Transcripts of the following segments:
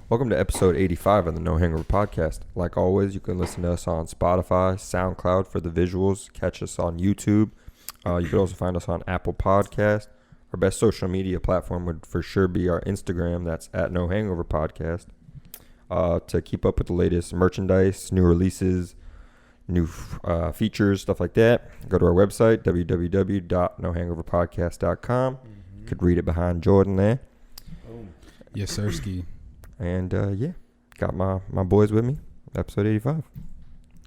Welcome to episode 85 of the No Hangover podcast. Like always, you can listen to us on Spotify, SoundCloud for the visuals, catch us on YouTube. You can also find us on Apple Podcast. Our best social media platform would for sure be our Instagram. That's at No Hangover Podcast. To keep up with the latest merchandise, new releases, new features, stuff like that, go to our website, www.nohangoverpodcast.com. You could read it behind Jordan there. Yes, sir, Ski. And got my boys with me. Episode 85.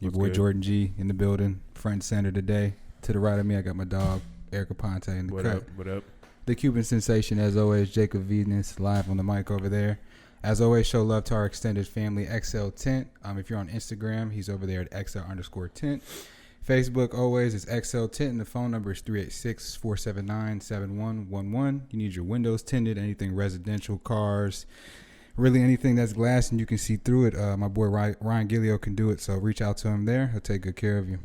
Your boy Jordan G in the building, front center today. To the right of me, I got my dog Erica Ponte in the cut. What up? The Cuban sensation, as always, Jacob Venus, live on the mic over there. As always, show love to our extended family, XL Tint. If you're on Instagram, he's over there at XL_Tint. Facebook, always, is XL Tint, and the phone number is 386-479-7111. You need your windows tinted, anything residential, cars, really anything that's glass and you can see through it. My boy Ryan Gillio can do it, so reach out to him there. He'll take good care of you.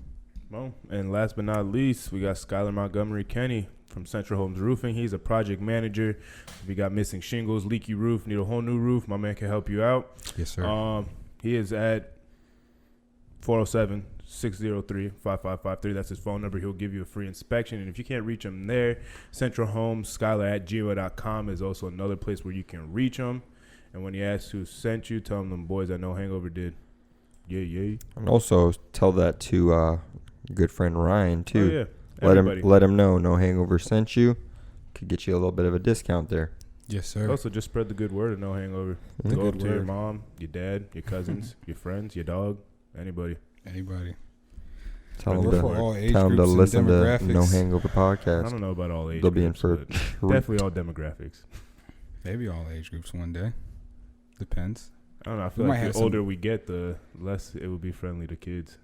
Well, and last but not least, we got Skylar Montgomery Kenny from Central Homes Roofing. He's a project manager. If you got missing shingles, leaky roof, need a whole new roof, my man can help you out. Yes, sir. He is at 407-603-5553. That's his phone number. He'll give you a free inspection. And if you can't reach him there, Central Homes, Skylar@gmail.com is also another place where you can reach him. And when he asks who sent you, tell him them boys at No Hangover did. Yeah. And also tell that to your good friend Ryan, too. Oh, yeah. Let him know No Hangover sent you. Could get you a little bit of a discount there. Yes, sir. Also, just spread the good word of No Hangover. The Go good up to word. your mom, your dad, your cousins, your friends, your dog, anybody. Tell We're for all age them to groups and listen to demographics. No Hangover I podcast. don't know about all age They'll be in groups, for but definitely all demographics. Maybe all age groups one day. Depends. I don't know. I feel like the older we get, the less it would be friendly to kids.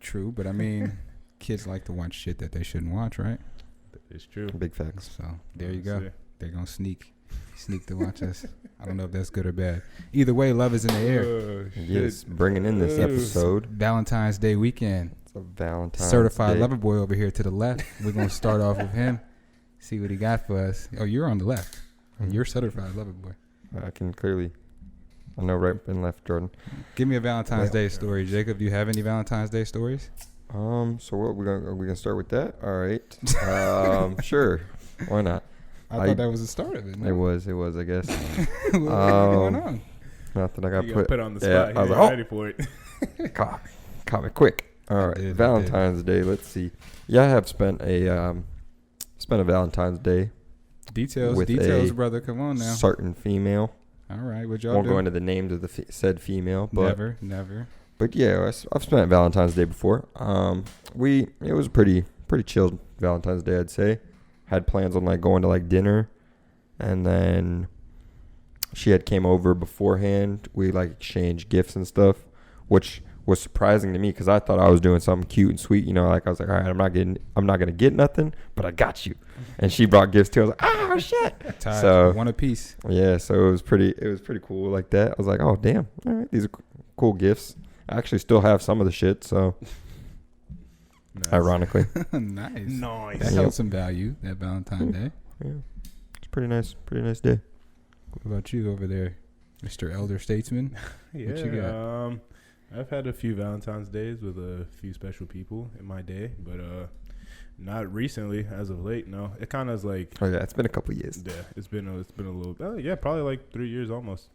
True, but I mean, kids like to watch shit that they shouldn't watch, right? It's true. Big facts. So there you go. See. They're going to sneak to watch us. I don't know if that's good or bad. Either way, love is in the air. Yes, bringing in this episode. Valentine's Day weekend. It's a Valentine's Certified Day. lover boy over here to the left. We're going to start off with him. See what he got for us. Oh, you're on the left. You're certified lover boy. I can clearly... I know right and left, Jordan. Give me a Valentine's Day story, Jacob. Do you have any Valentine's Day stories? So what are we gonna start with that? All right. Sure. Why not? I thought that was the start of it. It was, I guess. What's going on? Not that I got You put on the spot. I was You're like, ready for it. caught me quick. All right. Valentine's Day. Let's see. Yeah, I have spent a Valentine's Day Details, with brother. Come on now. certain female. All right, what y'all Won't do? go into the names of the said female, but Never. But yeah, I've spent Valentine's Day before. It was a pretty chilled Valentine's Day, I'd say. Had plans on like going to like dinner, and then she had came over beforehand. We like exchanged gifts and stuff, which was surprising to me because I thought I was doing something cute and sweet. You know, like I was like, all right, I'm not gonna get nothing, but I got you. And she brought gifts too. I was like, oh shit! So one apiece. Yeah, so it was pretty cool like that. I was like, oh damn, all right, these are cool gifts. I actually still have some of the shit, so Nice. Ironically. Nice. That Yep. held some value, that Valentine's Day. Yeah. It's pretty nice day. What about you over there, Mr. Elder Statesman? Yeah, What you got? I've had a few Valentine's Days with a few special people in my day, but not recently as of late. No, it kind of is like. Oh yeah, it's been a couple years. Yeah, it's been a little. Probably like 3 years almost.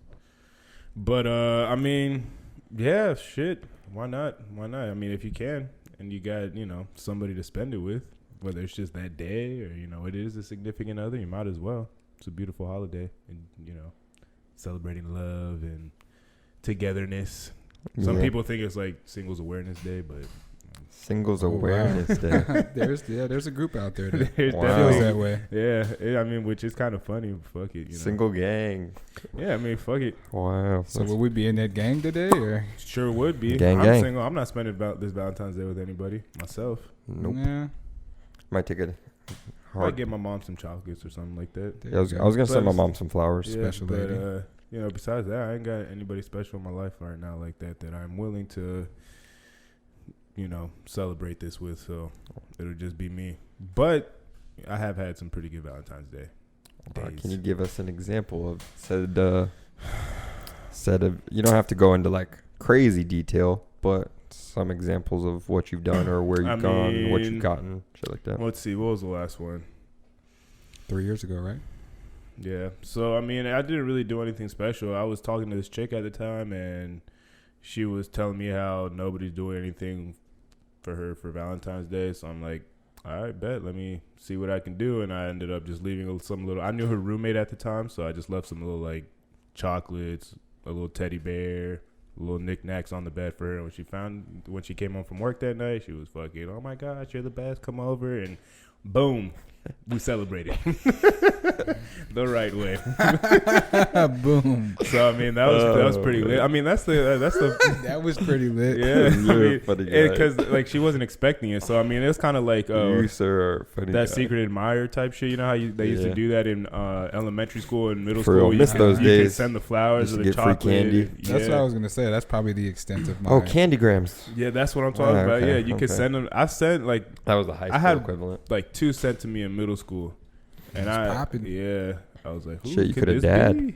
But I mean, yeah, shit. Why not? I mean, if you can and you got somebody to spend it with, whether it's just that day or it is a significant other, you might as well. It's a beautiful holiday, and celebrating love and togetherness. Some people think it's like Singles Awareness Day, but Singles Awareness Day. There's a group out there that There's feels that way. Yeah, I mean, which is kind of funny. Fuck it, Single gang. Yeah, I mean, fuck it. Wow. So will we be in that gang today, or? Sure would be. Gang. I'm single. I'm not spending this Valentine's Day with anybody myself. Nope. Yeah. Might take a Might hard. get my mom some chocolates or something like that. Yeah, I was gonna send my mom some flowers. Yeah, Special but lady. besides that, I ain't got anybody special in my life right now like that I'm willing to celebrate this with. So it'll just be me. But I have had some pretty good Valentine's Day days. Can you give us an example of said set of, you don't have to go into like crazy detail, but some examples of what you've done or where you've gone, what you've gotten, shit like that. Let's see. What was the last one? 3 years ago, right? Yeah. So, I mean, I didn't really do anything special. I was talking to this chick at the time, and she was telling me how nobody's doing anything for her for Valentine's Day. So I'm like, all right, bet. Let me see what I can do. And I ended up just leaving some little. I knew her roommate at the time, so I just left some little like chocolates, a little teddy bear, little knickknacks on the bed for her. And when she came home from work that night, she was fucking, oh my gosh, you're the best. Come over, and boom, we celebrated the right way. Boom. So I mean, that was pretty lit. I mean, that's the That was pretty lit. yeah. You're a funny guy. Because like she wasn't expecting it, so I mean, it's kind of like You, sir, are a funny that guy. secret admirer type shit. You know how they used to do that in elementary school and middle For school. real, miss those you could days. send the flowers Used or to the get free chocolate. candy. That's what I was gonna say. That's probably the extent of my. Oh, candygrams. Yeah, that's what I'm talking about. Okay, Yeah, you could okay. send them. I sent like That was the high school had- equivalent. like 2 sent to me in middle school, and It's I popping. I was like, who Shit, you could coulda this dad. be?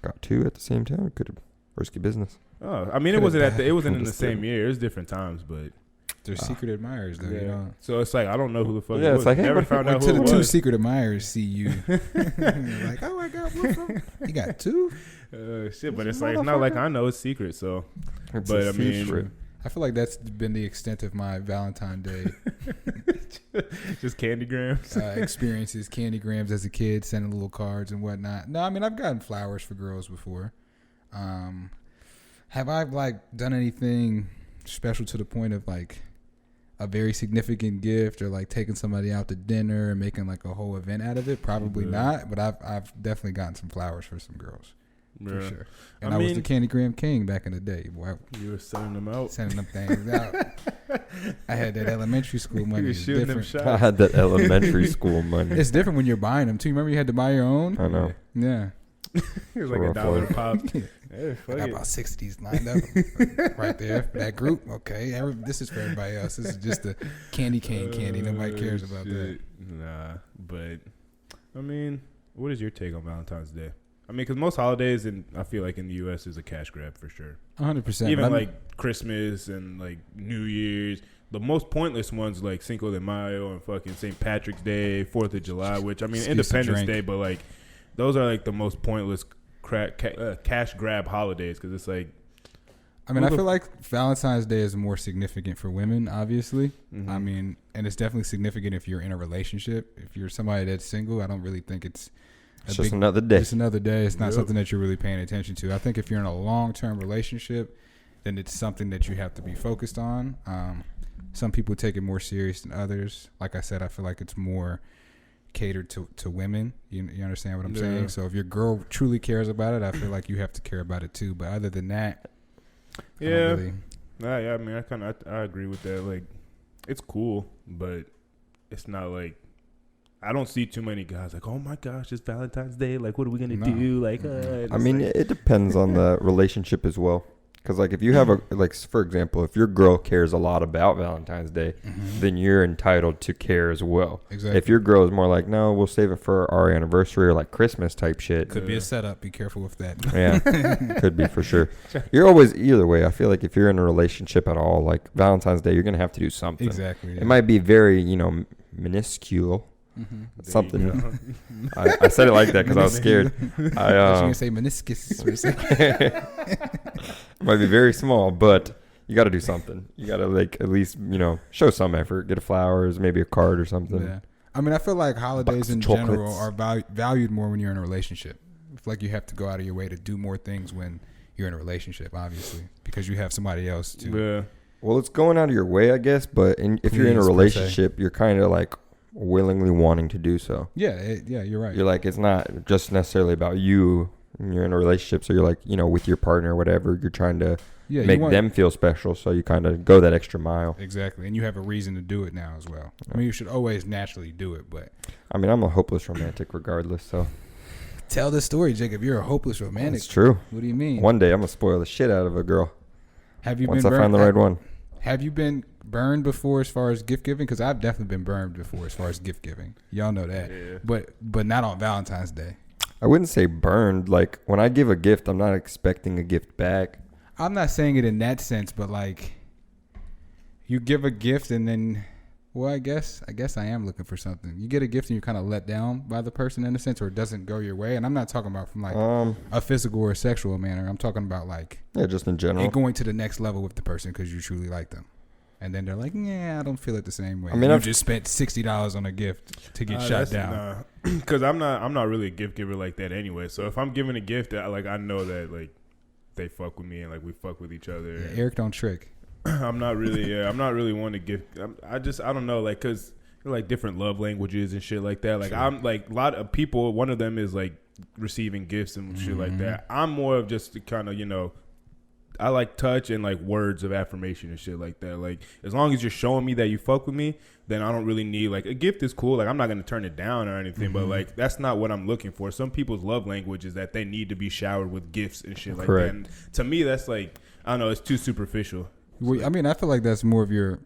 Got 2 at the same time. Could have risky business. Oh, I mean, it Coulda wasn't dad. it wasn't in the Just same didn't. year. It was different times, but They're secret admirers, though. yeah. You know. So it's like I don't know who the fuck. Yeah, it it's was. like, hey, never what- found out Until who the it two was. secret admirers see you, you're like, oh my god, what's up? You got 2? Shit, but it's like it's not like I know it's secret. So, It's but a I mean, secret. I feel like that's been the extent of my Valentine Day just candygrams. experiences. Candygrams as a kid, sending little cards and whatnot. No, I mean I've gotten flowers for girls before. Have I like done anything special to the point of like a very significant gift or like taking somebody out to dinner and making like a whole event out of it? Probably Yeah. not, but I've definitely gotten some flowers for some girls for Yeah. sure. And I I was the mean- Candygram king back in the day. Boy, You were sending them out. sending them things out. I had that elementary school money. You It's shooting them different. I shots. had that elementary school money. It's different when you're buying them too. Remember you had to buy your own? I know. Yeah. It was like Rough $1 life. a pop. I Hey, fuck got it. about 6 of these lined up right there for that group. Okay, this is for everybody else. This is just the candy cane candy. Nobody cares about that. Shit. Nah, but I mean, what is your take on Valentine's Day? I mean, because most holidays, I feel like in the U.S. is a cash grab for sure. 100%. Even like Christmas and like New Year's, the most pointless ones like Cinco de Mayo and fucking St. Patrick's Day, 4th of July, which I mean Excuse to Independence drink. Day, but like those are like the most pointless cash grab holidays because it's like I mean, who I the feel like Valentine's Day is more significant for women, obviously. Mhm. I mean, and it's definitely significant if you're in a relationship. If you're somebody that's single, I don't really think it's It's just another day. It's another day. It's not Yep. something that you're really paying attention to. I think if you're in a long-term relationship, then it's something that you have to be focused on. Some people take it more serious than others. Like I said, I feel like it's more catered to women. You understand what I'm Yeah. saying? So if your girl truly cares about it, I feel like you have to care about it too. But other than that, I don't yeah. really- Yeah, I mean, I agree with that. Like, it's cool, but it's not like I don't see too many guys like, oh my gosh, it's Valentine's Day. Like, what are we gonna No. do? Like, Mhm. I mean, it depends on the relationship as well. Because, like, if you have a, like, for example, if your girl cares a lot about Valentine's Day, then you're entitled to care as well. Exactly. If your girl is more like, no, we'll save it for our anniversary or like Christmas type shit. Could be a setup. Be careful with that. Yeah, could be for sure. You're always, either way, I feel like if you're in a relationship at all, like Valentine's Day, you're going to have to do something. Exactly. It might be very, minuscule. Something. I said it like that because I was scared. I was going to say meniscus for a second. It might be very small, but you got to do something. You got to like at least show some effort. Get a flowers, maybe a card or something. Yeah. I mean, I feel like holidays Box of in general chocolates. are valued more when you're in a relationship. I feel like you have to go out of your way to do more things when you're in a relationship, obviously, because you have somebody else to. Yeah. Well, it's going out of your way, I guess. But if you're in a Please, per se. relationship, you're kind of like willingly wanting to do so. Yeah, you're right. You're like, it's not just necessarily about you. You're in a relationship, so you're like, with your partner or whatever. You're trying to yeah, make them feel special, so you kind of go that extra mile. Exactly, and you have a reason to do it now as well. I mean, you should always naturally do it, but I mean, I'm a hopeless romantic regardless, so tell the story, Jacob. You're a hopeless romantic. it's true. What do you mean? One day I'm gonna spoil the shit out of a girl Have you once been I find the right one. Have you been burned before as far as gift giving? Because I've definitely been burned before as far as gift giving. Y'all know that, Yeah. but not on Valentine's Day. I wouldn't say burned. Like when I give a gift, I'm not expecting a gift back. I'm not saying it in that sense, but like you give a gift and then, well, I guess I am looking for something. You get a gift and you're kind of let down by the person in a sense, or it doesn't go your way. And I'm not talking about from like a physical or sexual manner. I'm talking about like just in general, and going to the next level with the person because you truly like them. And then they're like, yeah, I don't feel it the same way. I mean, you just spent $60 on a gift to get shot down. Because I'm not really a gift giver like that anyway. So if I'm giving a gift, I know that like they fuck with me and like we fuck with each other. Yeah, Eric don't trick. I'm not really one to give. I don't know, like, cause like different love languages and shit like that. Like I'm like a lot of people. One of them is like receiving gifts and shit like that. I'm more of just kind of I like touch and like words of affirmation and shit like that. Like as long as you're showing me that you fuck with me, then I don't really need like a gift is cool. Like I'm not gonna turn it down or anything, but like that's not what I'm looking for. Some people's love language is that they need to be showered with gifts and shit like that. And to me, that's like I don't know, it's too superficial. Well, I mean, I feel like that's more of your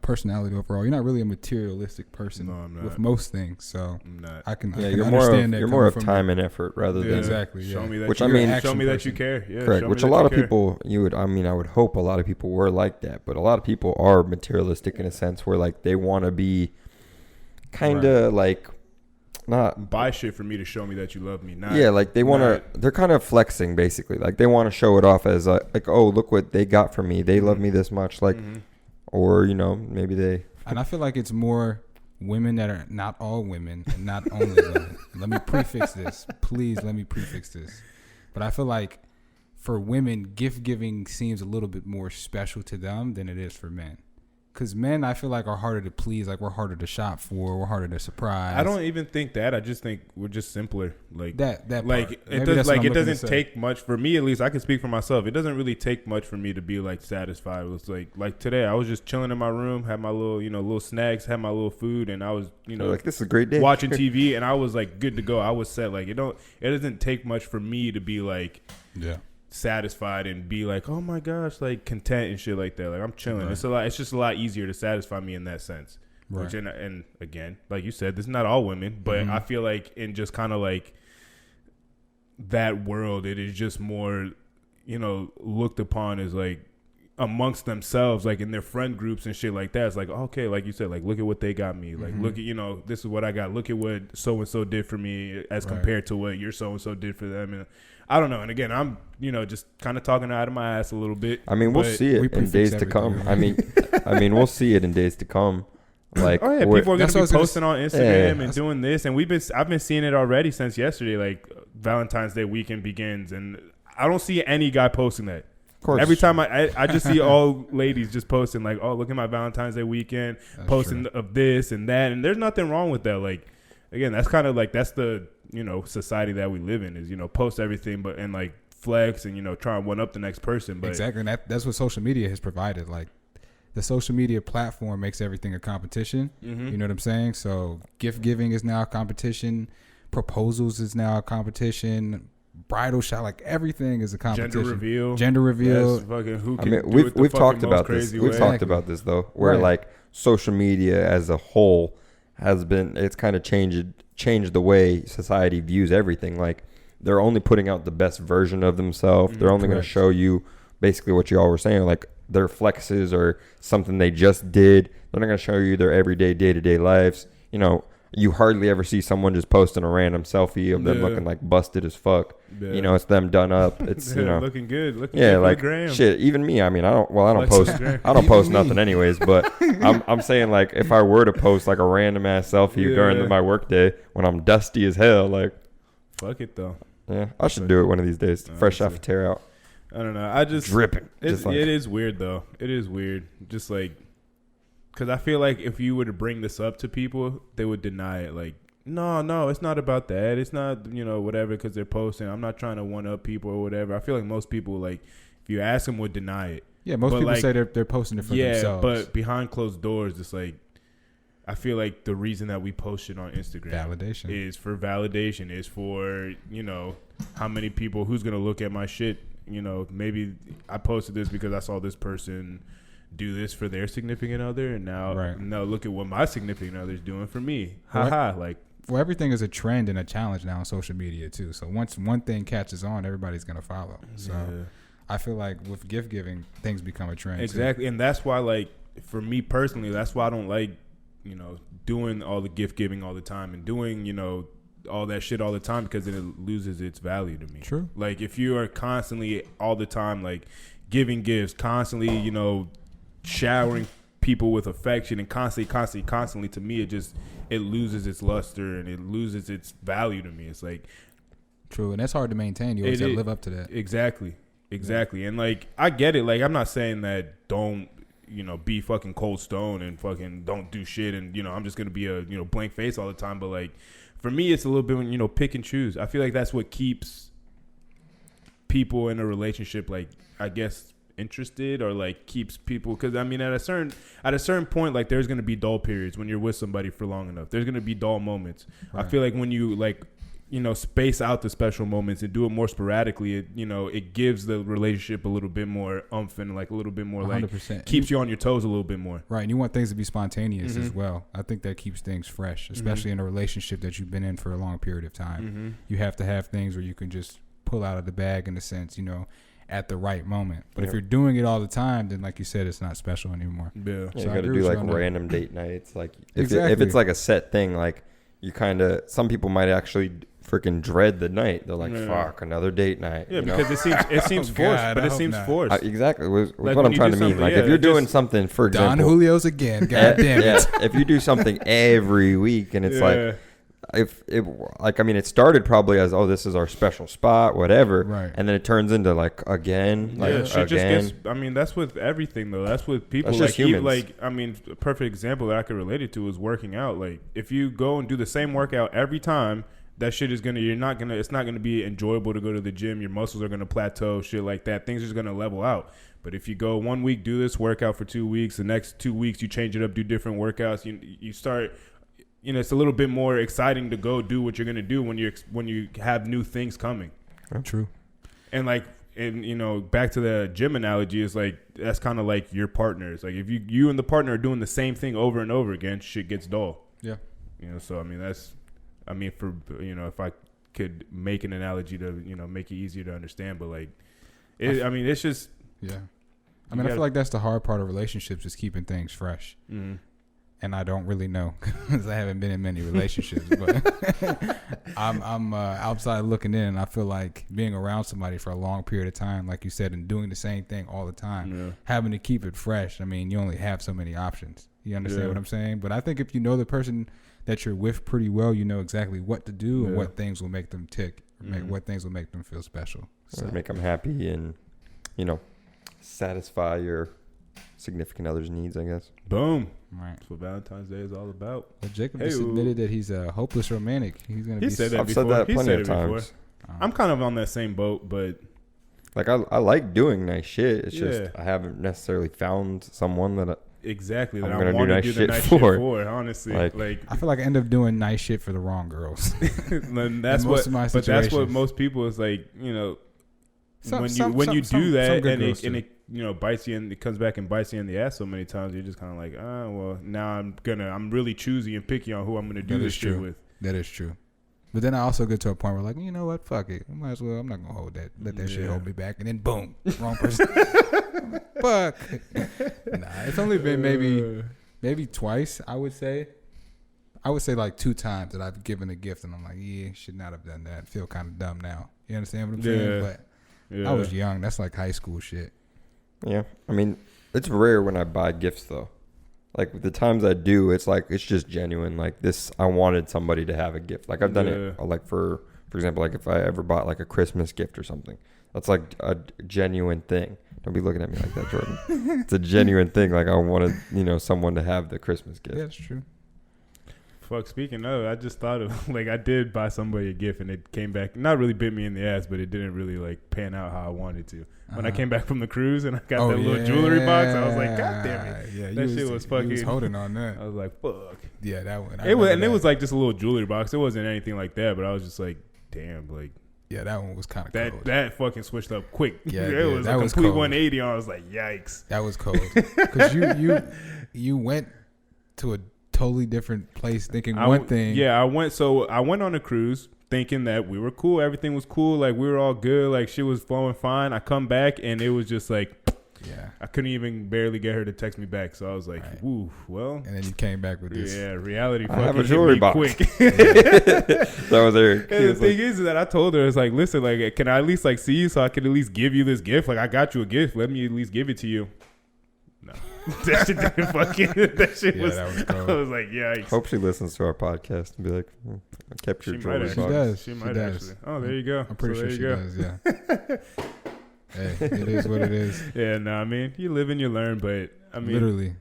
personality overall. You're not really a materialistic person with most things, so I'm not. I can understand that. You're more of time and effort rather than exactly. Show me that. Show me that you care. Yeah, correct. Which a lot of people I would hope a lot of people were like that, but a lot of people are materialistic in a sense where like they want to be kind of like not buy shit for me to show me that you love me. Like they want to. They're kind of flexing basically. Like they want to show it off as like, oh, look what they got from me. They love me this much. Like. Or, maybe they... And I feel like it's more women that are not all women and not only women. Let me prefix this. Please let me prefix this. But I feel like for women, gift giving seems a little bit more special to them than it is for men. Because men, I feel like, are harder to please. Like, we're harder to shop for. We're harder to surprise. I don't even think that. I just think we're just simpler. Like that like part. It doesn't take much for me. At least I can speak for myself. It doesn't really take much for me to be like satisfied. It was like today, I was just chilling in my room, had my little little snacks, had my little food, and I was like this is a great day watching TV, and I was like good to go. I was set. Like it doesn't take much for me to be like satisfied and be like, oh my gosh, like content and shit like that. Like I'm chilling. Right. It's just a lot easier to satisfy me in that sense. Right. Which and again, like you said, this is not all women, but I feel like in just kind of like that world, it is just more, looked upon as like amongst themselves, like in their friend groups and shit like that. It's like, okay, like you said, like look at what they got me. Like look at, this is what I got. Look at what so and so did for me as compared to what your so and so did for them. And I don't know. And again, I'm, just kind of talking out of my ass a little bit. I mean, we'll see it in days to come. I mean, we'll see it in days to come. Like, oh yeah, people are gonna be posting on Instagram and doing this, and I've been seeing it already since yesterday. Like Valentine's Day weekend begins, and I don't see any guy posting that. Of course. Every time I just see all ladies just posting like, oh, look at my Valentine's Day weekend, posting of this and that, and there's nothing wrong with that. Like, again, that's kind of like that's the society that we live in is post everything and like flex and try and one up the next person. But exactly, and that's what social media has provided. Like the social media platform makes everything a competition. You know what I'm saying? So gift giving is now a competition. Proposals is now a competition. Bridal shot, like everything is a competition. Gender reveal. We've talked about this. We've talked about this though, where like social media as a whole it's kind of changed the way society views everything. Like they're only putting out the best version of themselves. They're only going to show you basically what you all were saying, like their flexes or something they just did. They're not going to show you their everyday, day-to-day lives. You hardly ever see someone just posting a random selfie of them looking like busted as fuck. Yeah. It's them done up. It's looking good. Looking good like Graham. Shit. Even me. I mean, I don't post nothing anyways. But I'm saying like if I were to post like a random ass selfie during my work day when I'm dusty as hell, like fuck it though. Yeah, I should do it one of these days. Fresh off a tear out. I don't know. I just dripping. It is weird though. It is weird. Just like. Because I feel like if you were to bring this up to people, they would deny it. Like, no, it's not about that. It's not, whatever, because they're posting. I'm not trying to one-up people or whatever. I feel like most people, like, if you ask them, would deny it. Yeah, most people say they're posting it for themselves. Yeah, but behind closed doors, it's like, I feel like the reason that we post it on Instagram is for validation, is for, how many people, who's going to look at my shit. Maybe I posted this because I saw this person do this for their significant other, and now look at what my significant other's doing for me. Like Well, everything is a trend and a challenge now on social media too. So once one thing catches on, everybody's gonna follow. So I feel like with gift giving, things become a trend. Exactly, too. and that's why, like, for me personally, that's why I don't like, doing all the gift giving all the time and doing, all that shit all the time, because then it loses its value to me. True. Like, if you are constantly all the time, like, giving gifts, constantly, showering people with affection and constantly, to me, it loses its luster and it loses its value to me. It's like, true, and that's hard to maintain. You always have to live up to that. Exactly. And like, I get it. Like, I'm not saying that don't, be fucking cold stone and fucking don't do shit and, I'm just gonna be a, blank face all the time. But like, for me, it's a little bit, pick and choose. I feel like that's what keeps people in a relationship, like, I guess, interested, or like keeps people, because I mean, at a certain point, like, there's gonna be dull periods when you're with somebody for long enough. There's gonna be dull moments. Right. I feel like when you like, space out the special moments and do it more sporadically, it gives the relationship a little bit more umph and like a little bit more 100%. Like keeps you on your toes a little bit more. Right, and you want things to be spontaneous as well. I think that keeps things fresh, especially in a relationship that you've been in for a long period of time. You have to have things where you can just pull out of the bag, in a sense, at the right moment. But if you're doing it all the time, then like you said, it's not special anymore. Yeah, so you got to do like random date nights. Like if exactly. if it's like a set thing, like you kind of, some people might actually freaking dread the night. They're like, fuck, another date night. Yeah, because it seems forced, but it seems forced. Exactly. Was like what I'm trying to mean. Like, if you're doing something, for example, Don Julio's again. God damn it. If you do something every week and it's like, if it, like, I mean, it started probably as, oh, this is our special spot, whatever, right? And then it turns into like again, like shit again. Just gets, I mean, that's with everything though. That's with people. That's like, just humans. like, I mean, a perfect example that I could relate it to is working out. Like, if you go and do the same workout every time, that shit is it's not gonna be enjoyable to go to the gym. Your muscles are gonna plateau, shit like that. Things are just gonna level out. But if you go 1 week, do this workout for 2 weeks, the next 2 weeks you change it up, do different workouts. You start. It's a little bit more exciting to go do what you're gonna do when you have new things coming. True. And like, back to the gym analogy, is like, that's kind of like your partner. It's like, if you and the partner are doing the same thing over and over again, shit gets dull. Yeah. So I mean, for if I could make an analogy to make it easier to understand, but like, it's just, yeah. I mean, I feel like that's the hard part of relationships, is keeping things fresh. Mm-hmm. And I don't really know, because I haven't been in many relationships. But I'm outside looking in, and I feel like being around somebody for a long period of time, like you said, and doing the same thing all the time, having to keep it fresh. I mean, you only have so many options. You understand what I'm saying? But I think if you know the person that you're with pretty well, you know exactly what to do and what things will make them tick, what things will make them feel special. So make them happy and, satisfy your significant other's needs, I guess. Boom. Right. That's what Valentine's Day is all about. Well, Jacob just admitted that he's a hopeless romantic. He's gonna. He said that before. I've said that plenty of times. I'm kind of on that same boat, but like, I like doing nice shit. It's just I haven't necessarily found someone that exactly I'm that gonna I want to do the nice shit for. Honestly, like I feel like I end up doing nice shit for the wrong girls. And that's what. But that's what most people is like. When you do that and it bites you, and it comes back and bites you in the ass so many times, you're just kind of like, well, now I'm really choosy and picky on who I'm gonna do this shit with. That is true. But then I also get to a point where, like, you know what, fuck it, I might as well. I'm not gonna let that shit hold me back, and then boom, wrong person. Fuck. Nah, it's only been maybe twice. I would say like 2 times that I've given a gift, and I'm like, should not have done that. I feel kind of dumb now. You understand what I'm saying? But I was young. That's like high school shit. Yeah, I mean, it's rare when I buy gifts though. Like, the times I do, it's like, it's just genuine. Like, this, I wanted somebody to have a gift. Like, I've done it, like, for example, like if I ever bought like a Christmas gift or something, that's like a genuine thing. Don't be looking at me like that, Jordan. It's a genuine thing. Like, I wanted, someone to have the Christmas gift. Yeah, that's true. Fuck, speaking of, I just thought of, like, I did buy somebody a gift and it came back, not really bit me in the ass, but it didn't really, like, pan out how I wanted to. When I came back from the cruise and I got that little jewelry box, I was like, God damn it. Yeah, that shit was fucking. He was holding on that. I was like, fuck. Yeah, that one. It was like just a little jewelry box. It wasn't anything like that, but I was just like, damn, like. Yeah, that one was kind of cold. That fucking switched up quick. Yeah, it was a complete 180. I was like, yikes. That was cold. Because you went to a totally different place thinking I one thing. Yeah, I went on a cruise thinking that we were cool. Everything was cool. Like, we were all good. Like, shit was flowing fine. I come back, and it was just like, Yeah. I couldn't even barely get her to text me back. So I was like, Right. "Ooh, well." And then you came back with this. Yeah, reality I have fucking a jewelry hit me box. quick. That was there. And the thing is that I told her, it's like, listen, like, can I at least like see you so I can at least give you this gift? Like, I got you a gift. Let me at least give it to you. No, that shit didn't fucking. That shit Yeah, was. that was cold. I was like, yikes. Hope she listens to our podcast and be like, I kept your She might jewelry actually. box. does. She She might does. actually. Oh, there you go. I'm pretty So sure there she you go. does, yeah. Hey, it is what it is. Yeah, no, I mean, you live and you learn, but I mean, Literally.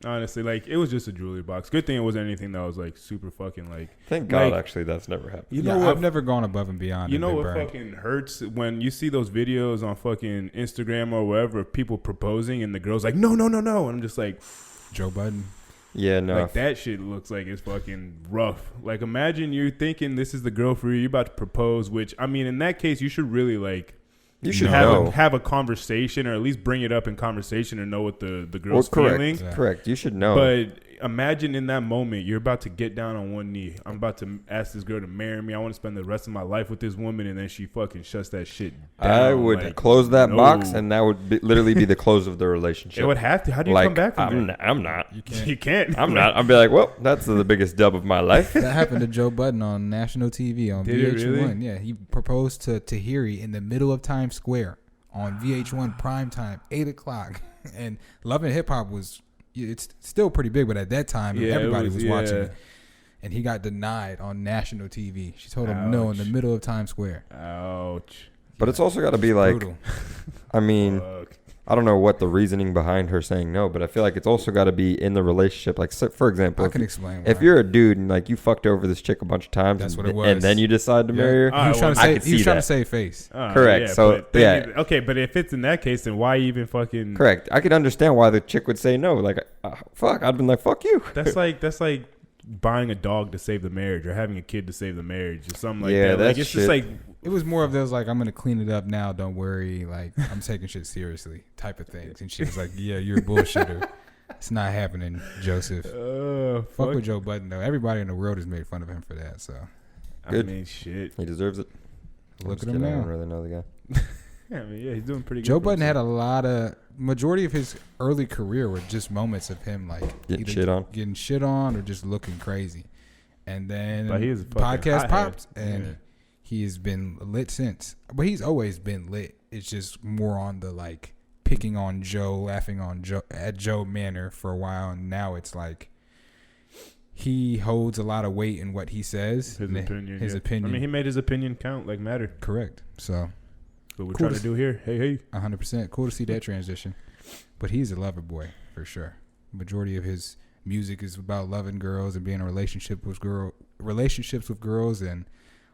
honestly, like, it was just a jewelry box. Good thing it wasn't anything that was like super fucking like. Thank God, Like- actually, that's never happened. You Yeah, know what? I've never gone above and beyond. You in know Big what Bird. fucking hurts when you see those videos on fucking Instagram or wherever of people proposing and the girl's like, no, no, no, no. And I'm just like, Joe Budden. Yeah, no. like, that shit looks like it's fucking rough. Like, imagine you thinking this is the girl for you. You're about to propose, which, I mean, in that case, you should really like. You should have know. have a conversation, or at least bring it up in conversation, and know what the Well, girl's correct. feeling. Yeah. Correct. You should know. But imagine in that moment, you're about to get down on one knee. I'm about to ask this girl to marry me. I want to spend the rest of my life with this woman, and then she fucking shuts that shit down. I would Like, close that no. box, and that would literally be the close of the relationship. It would have to. How do you like, come back from that? I'm not. You can't. You can't. I'm not. I'll be like, well, that's the biggest dub of my life. That happened to Joe Budden on national TV on Did it VH1. really? Yeah, he proposed to Tahiri in the middle of Times Square on VH1 prime time, 8 o'clock. And Love and Hip Hop was, it's still pretty big, but at that time, Yeah, it everybody was watching yeah. it. And he got denied on national TV. She told him no in the Ouch. middle of Times Square. Ouch. But it's also got to be like, Brutal. I mean, Fuck. I don't know what the reasoning behind her saying no, but I feel like it's also got to be in the relationship. Like, so, for example, I can explain why. if you're a dude and like you fucked over this chick a bunch of times, That's and, what it was. and then you decide to marry her, He was trying to I save, could he was see trying that. to save face. Correct. So, but then yeah. okay, but if it's in that case, then why even fucking? Correct. I could understand why the chick would say no. Like, fuck, I'd been like, fuck you. That's like buying a dog to save the marriage, or having a kid to save the marriage, or something like Yeah, that. Like, that's it's shit. just like, It was more of those like, I'm gonna clean it up now, don't worry, like I'm taking shit seriously type of things. And she was like, yeah, you're a bullshitter. It's not happening, Joseph. Fuck with Joe Budden though. Everybody in the world has made fun of him for that. So Good. I mean, shit. He deserves it. look Just at him kidding, I now. don't really know the guy. Yeah, I mean, yeah, he's doing pretty good. Joe for Budden had himself. a lot of majority of his early career were just moments of him like Getting either shit on. getting shit on or just looking crazy. And then But he is a fucking podcast hothead. popped and Yeah. he has been lit since. But he's always been lit. It's just more on the like picking on Joe, laughing on Joe at Joe manner for a while, and now it's like he holds a lot of weight in what he says. His and opinion. His yeah. opinion. I mean, he made his opinion count, like, matter. Correct. So What we're Cool trying to to do here. Hey. 100%. Cool to see that transition. But he's a lover boy for sure. Majority of his music is about loving girls and being in a relationships with girls, and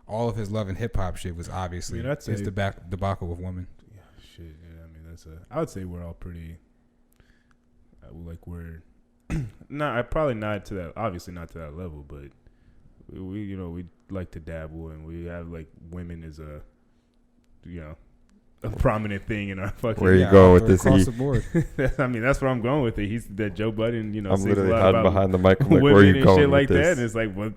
all of his love and hip hop shit was obviously that's his a- debacle with women. Yeah, shit. Yeah, I mean, I would say we're all pretty. Like, we're probably not to that. Obviously, not to that level, but we we like to dabble, and we have like women as a prominent thing in our fucking. Where you going with this, across E? the board. I mean, that's where I'm going with it. He's that Joe Budden. I'm sings literally a lot hiding about behind the mic. I'm like, women where are you and going shit with like this? that. And it's like, what?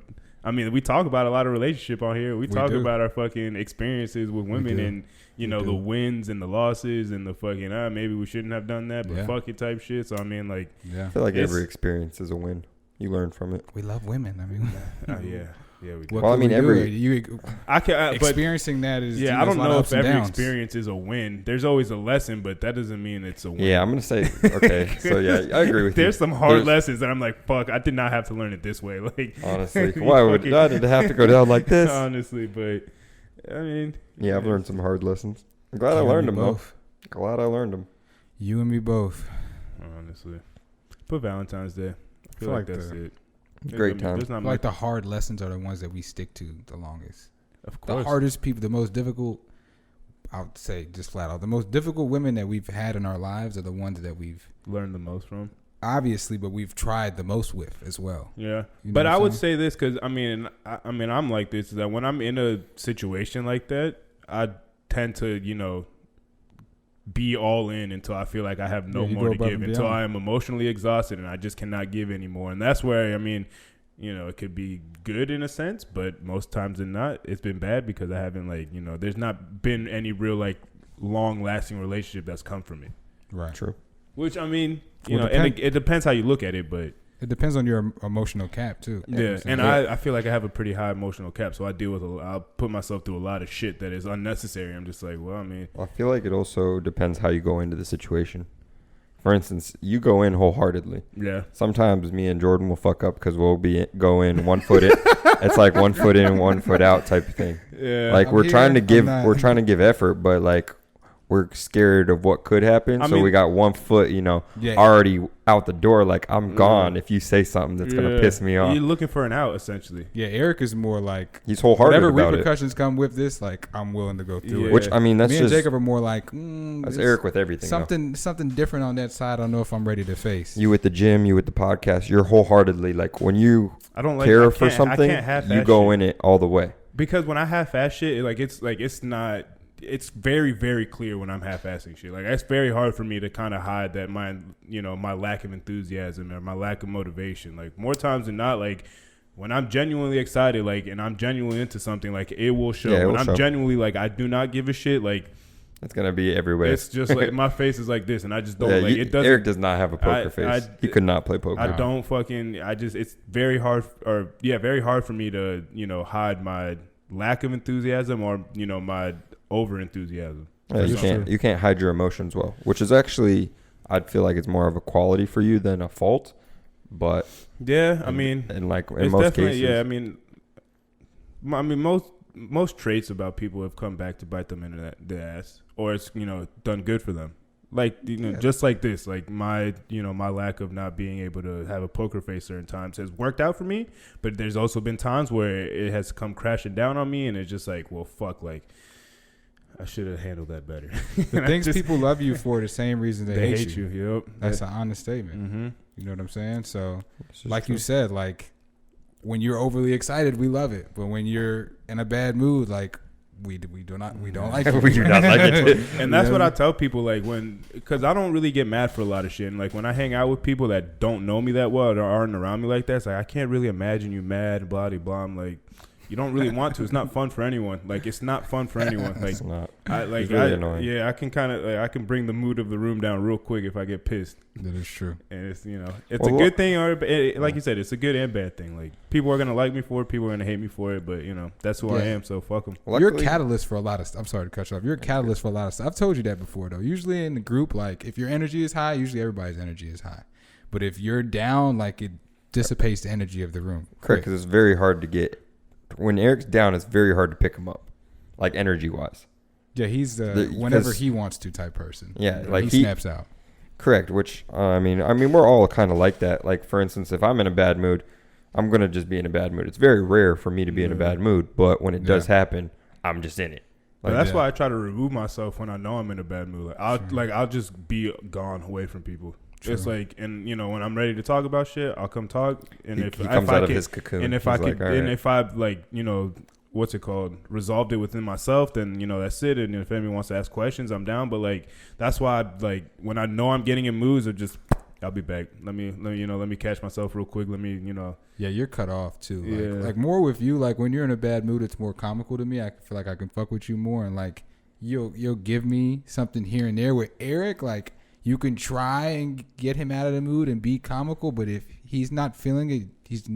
I mean, we talk about a lot of relationship on here. We talk do. about our fucking experiences with women do. and We the do. wins and the losses and the fucking maybe we shouldn't have done that, but Yeah. fuck it type shit. So I mean, like, Yeah. I feel like It's- every experience is a win. You learn from it. We love women. I mean, yeah, we do. what Well, I can mean, we every- do? You I can, but experiencing that is yeah, I there's don't a lot know of if ups and every downs. experience is a win. There's always a lesson, but that doesn't mean it's a win. Yeah, I'm gonna say okay. So yeah, I agree with you. There's some hard There's- lessons that I'm like, fuck, I did not have to learn it this way. Like, Honestly, you why would fucking- I did it have to go down like this? honestly, but I mean, Yeah, I've learned some hard lessons. I'm glad I You and learned me them though. both. Glad I learned them. You and me both. Honestly, but Valentine's Day, I feel feel like like that's the- it. Great time. There's not Like much, the hard lessons are the ones that we stick to the longest. of The course. hardest people, the most difficult, I would say just flat out, the most difficult women that we've had in our lives are the ones that we've Learned the most from. obviously, but we've tried the most with as well. Yeah, You know but what I I'm would saying? say this because I mean I'm like this, is that when I'm in a situation like that, I tend to be all in until I feel like I have no more to give, until I am emotionally exhausted and I just cannot give anymore. And that's where, I mean, you know, it could be good in a sense, but most times than not, it's been bad because I haven't, like, you know, there's not been any real, like, long-lasting relationship that's come from it. Right. True. Which, I mean, you know, and it depends how you look at it, but it depends on your emotional cap too. Yeah, and I feel like I have a pretty high emotional cap, so I deal with I'll put myself through a lot of shit that is unnecessary. I'm just like, well, I mean, I feel like it also depends how you go into the situation. For instance, you go in wholeheartedly. Yeah. Sometimes me and Jordan will fuck up because we'll go in 1 foot in. It's like 1 foot in, 1 foot out type of thing. Yeah. Like we're trying to give effort, but like we're scared of what could happen. So we got 1 foot, you know, already out the door. Like I'm gone if you say something that's gonna piss me off. You're looking for an out, essentially. Yeah, Eric is more like he's wholehearted about it. Whatever repercussions come with this, like I'm willing to go through it. Which I mean, that's me just and Jacob are more like that's Eric with everything. Something different on that side. I don't know if I'm ready to face. You with the gym, you with the podcast. You're wholeheartedly like when you care for something, you go in it all the way. Because when I half-ass shit, it's very, very clear when I'm half-assing shit. Like, it's very hard for me to kind of hide that my lack of enthusiasm or my lack of motivation. Like, more times than not, like, when I'm genuinely excited, like, and I'm genuinely into something, like, it will show. Yeah, when I'm genuinely, like, I do not give a shit, like, it's going to be everywhere. It's just, like, my face is like this, and I just don't, it doesn't. Eric does not have a poker face. He could not play poker. It's very hard, very hard for me to, you know, hide my lack of enthusiasm or, you know, my over enthusiasm. Yeah, you can't hide your emotions well, which is actually I'd feel like it's more of a quality for you than a fault. But I mean, in most cases, most traits about people have come back to bite them in the ass, or it's, you know, done good for them. Like, you know, just like this, like my lack of not being able to have a poker face certain times has worked out for me, but there's also been times where it has come crashing down on me, and it's just like, well, fuck, like, I should have handled that better. The things people love you for the same reason they hate you. Yep. That's an honest statement. Mm-hmm. You know what I'm saying? So, like you said, like when you're overly excited, we love it, but when you're in a bad mood, like we don't like it. We do not like it. And that's what I tell people, like, because I don't really get mad for a lot of shit. And like when I hang out with people that don't know me that well or aren't around me like that, it's like I can't really imagine you mad, blah blah blah. I'm like, you don't really want to. It's not fun for anyone. Like, it's not fun for anyone. Like, it's not. It's really annoying. Yeah, I can kind of, I can bring the mood of the room down real quick if I get pissed. That is true. And it's, you know, it's a good thing, or like you said, it's a good and bad thing. Like, people are gonna like me for it, people are gonna hate me for it, but you know, that's who I am. So fuck them. You're a catalyst for a lot of stuff. I'm sorry to cut you off. You're a catalyst for a lot of stuff. I've told you that before, though. Usually in the group, like if your energy is high, usually everybody's energy is high. But if you're down, like it dissipates the energy of the room. Correct, because it's very hard to get. When Eric's down, it's very hard to pick him up, like energy-wise. Yeah, he's whenever he wants to type person. Yeah, like he snaps out. Correct, which, I mean, we're all kind of like that. Like, for instance, if I'm in a bad mood, I'm going to just be in a bad mood. It's very rare for me to be in a bad mood, but when it does happen, I'm just in it. Like, that's why I try to remove myself when I know I'm in a bad mood. Like, I'll just be gone away from people. True. It's like, and you know, when I'm ready to talk about shit, I'll come talk. And he comes out of his cocoon. And if I've like, you know, what's it called, resolved it within myself, then you know that's it. And if anyone wants to ask questions, I'm down. But like, that's why like when I know I'm getting in moods of just, I'll be back. Let me catch myself real quick. Let me, you know. Yeah, you're cut off too. Like more with you. Like when you're in a bad mood, it's more comical to me. I feel like I can fuck with you more, and like you'll give me something here and there. With Eric, like. You can try and get him out of the mood and be comical, but if he's not feeling it, he's.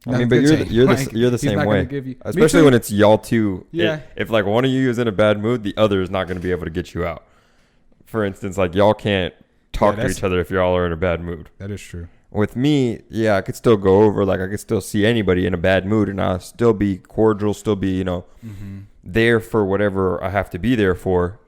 I mean, but you're the same way, especially when it's y'all two. Yeah. If like one of you is in a bad mood, the other is not going to be able to get you out. For instance, like y'all can't talk to each other if y'all are in a bad mood. That is true. With me, yeah, I could still go over. Like I could still see anybody in a bad mood, and I'll still be cordial, still be there for whatever I have to be there for.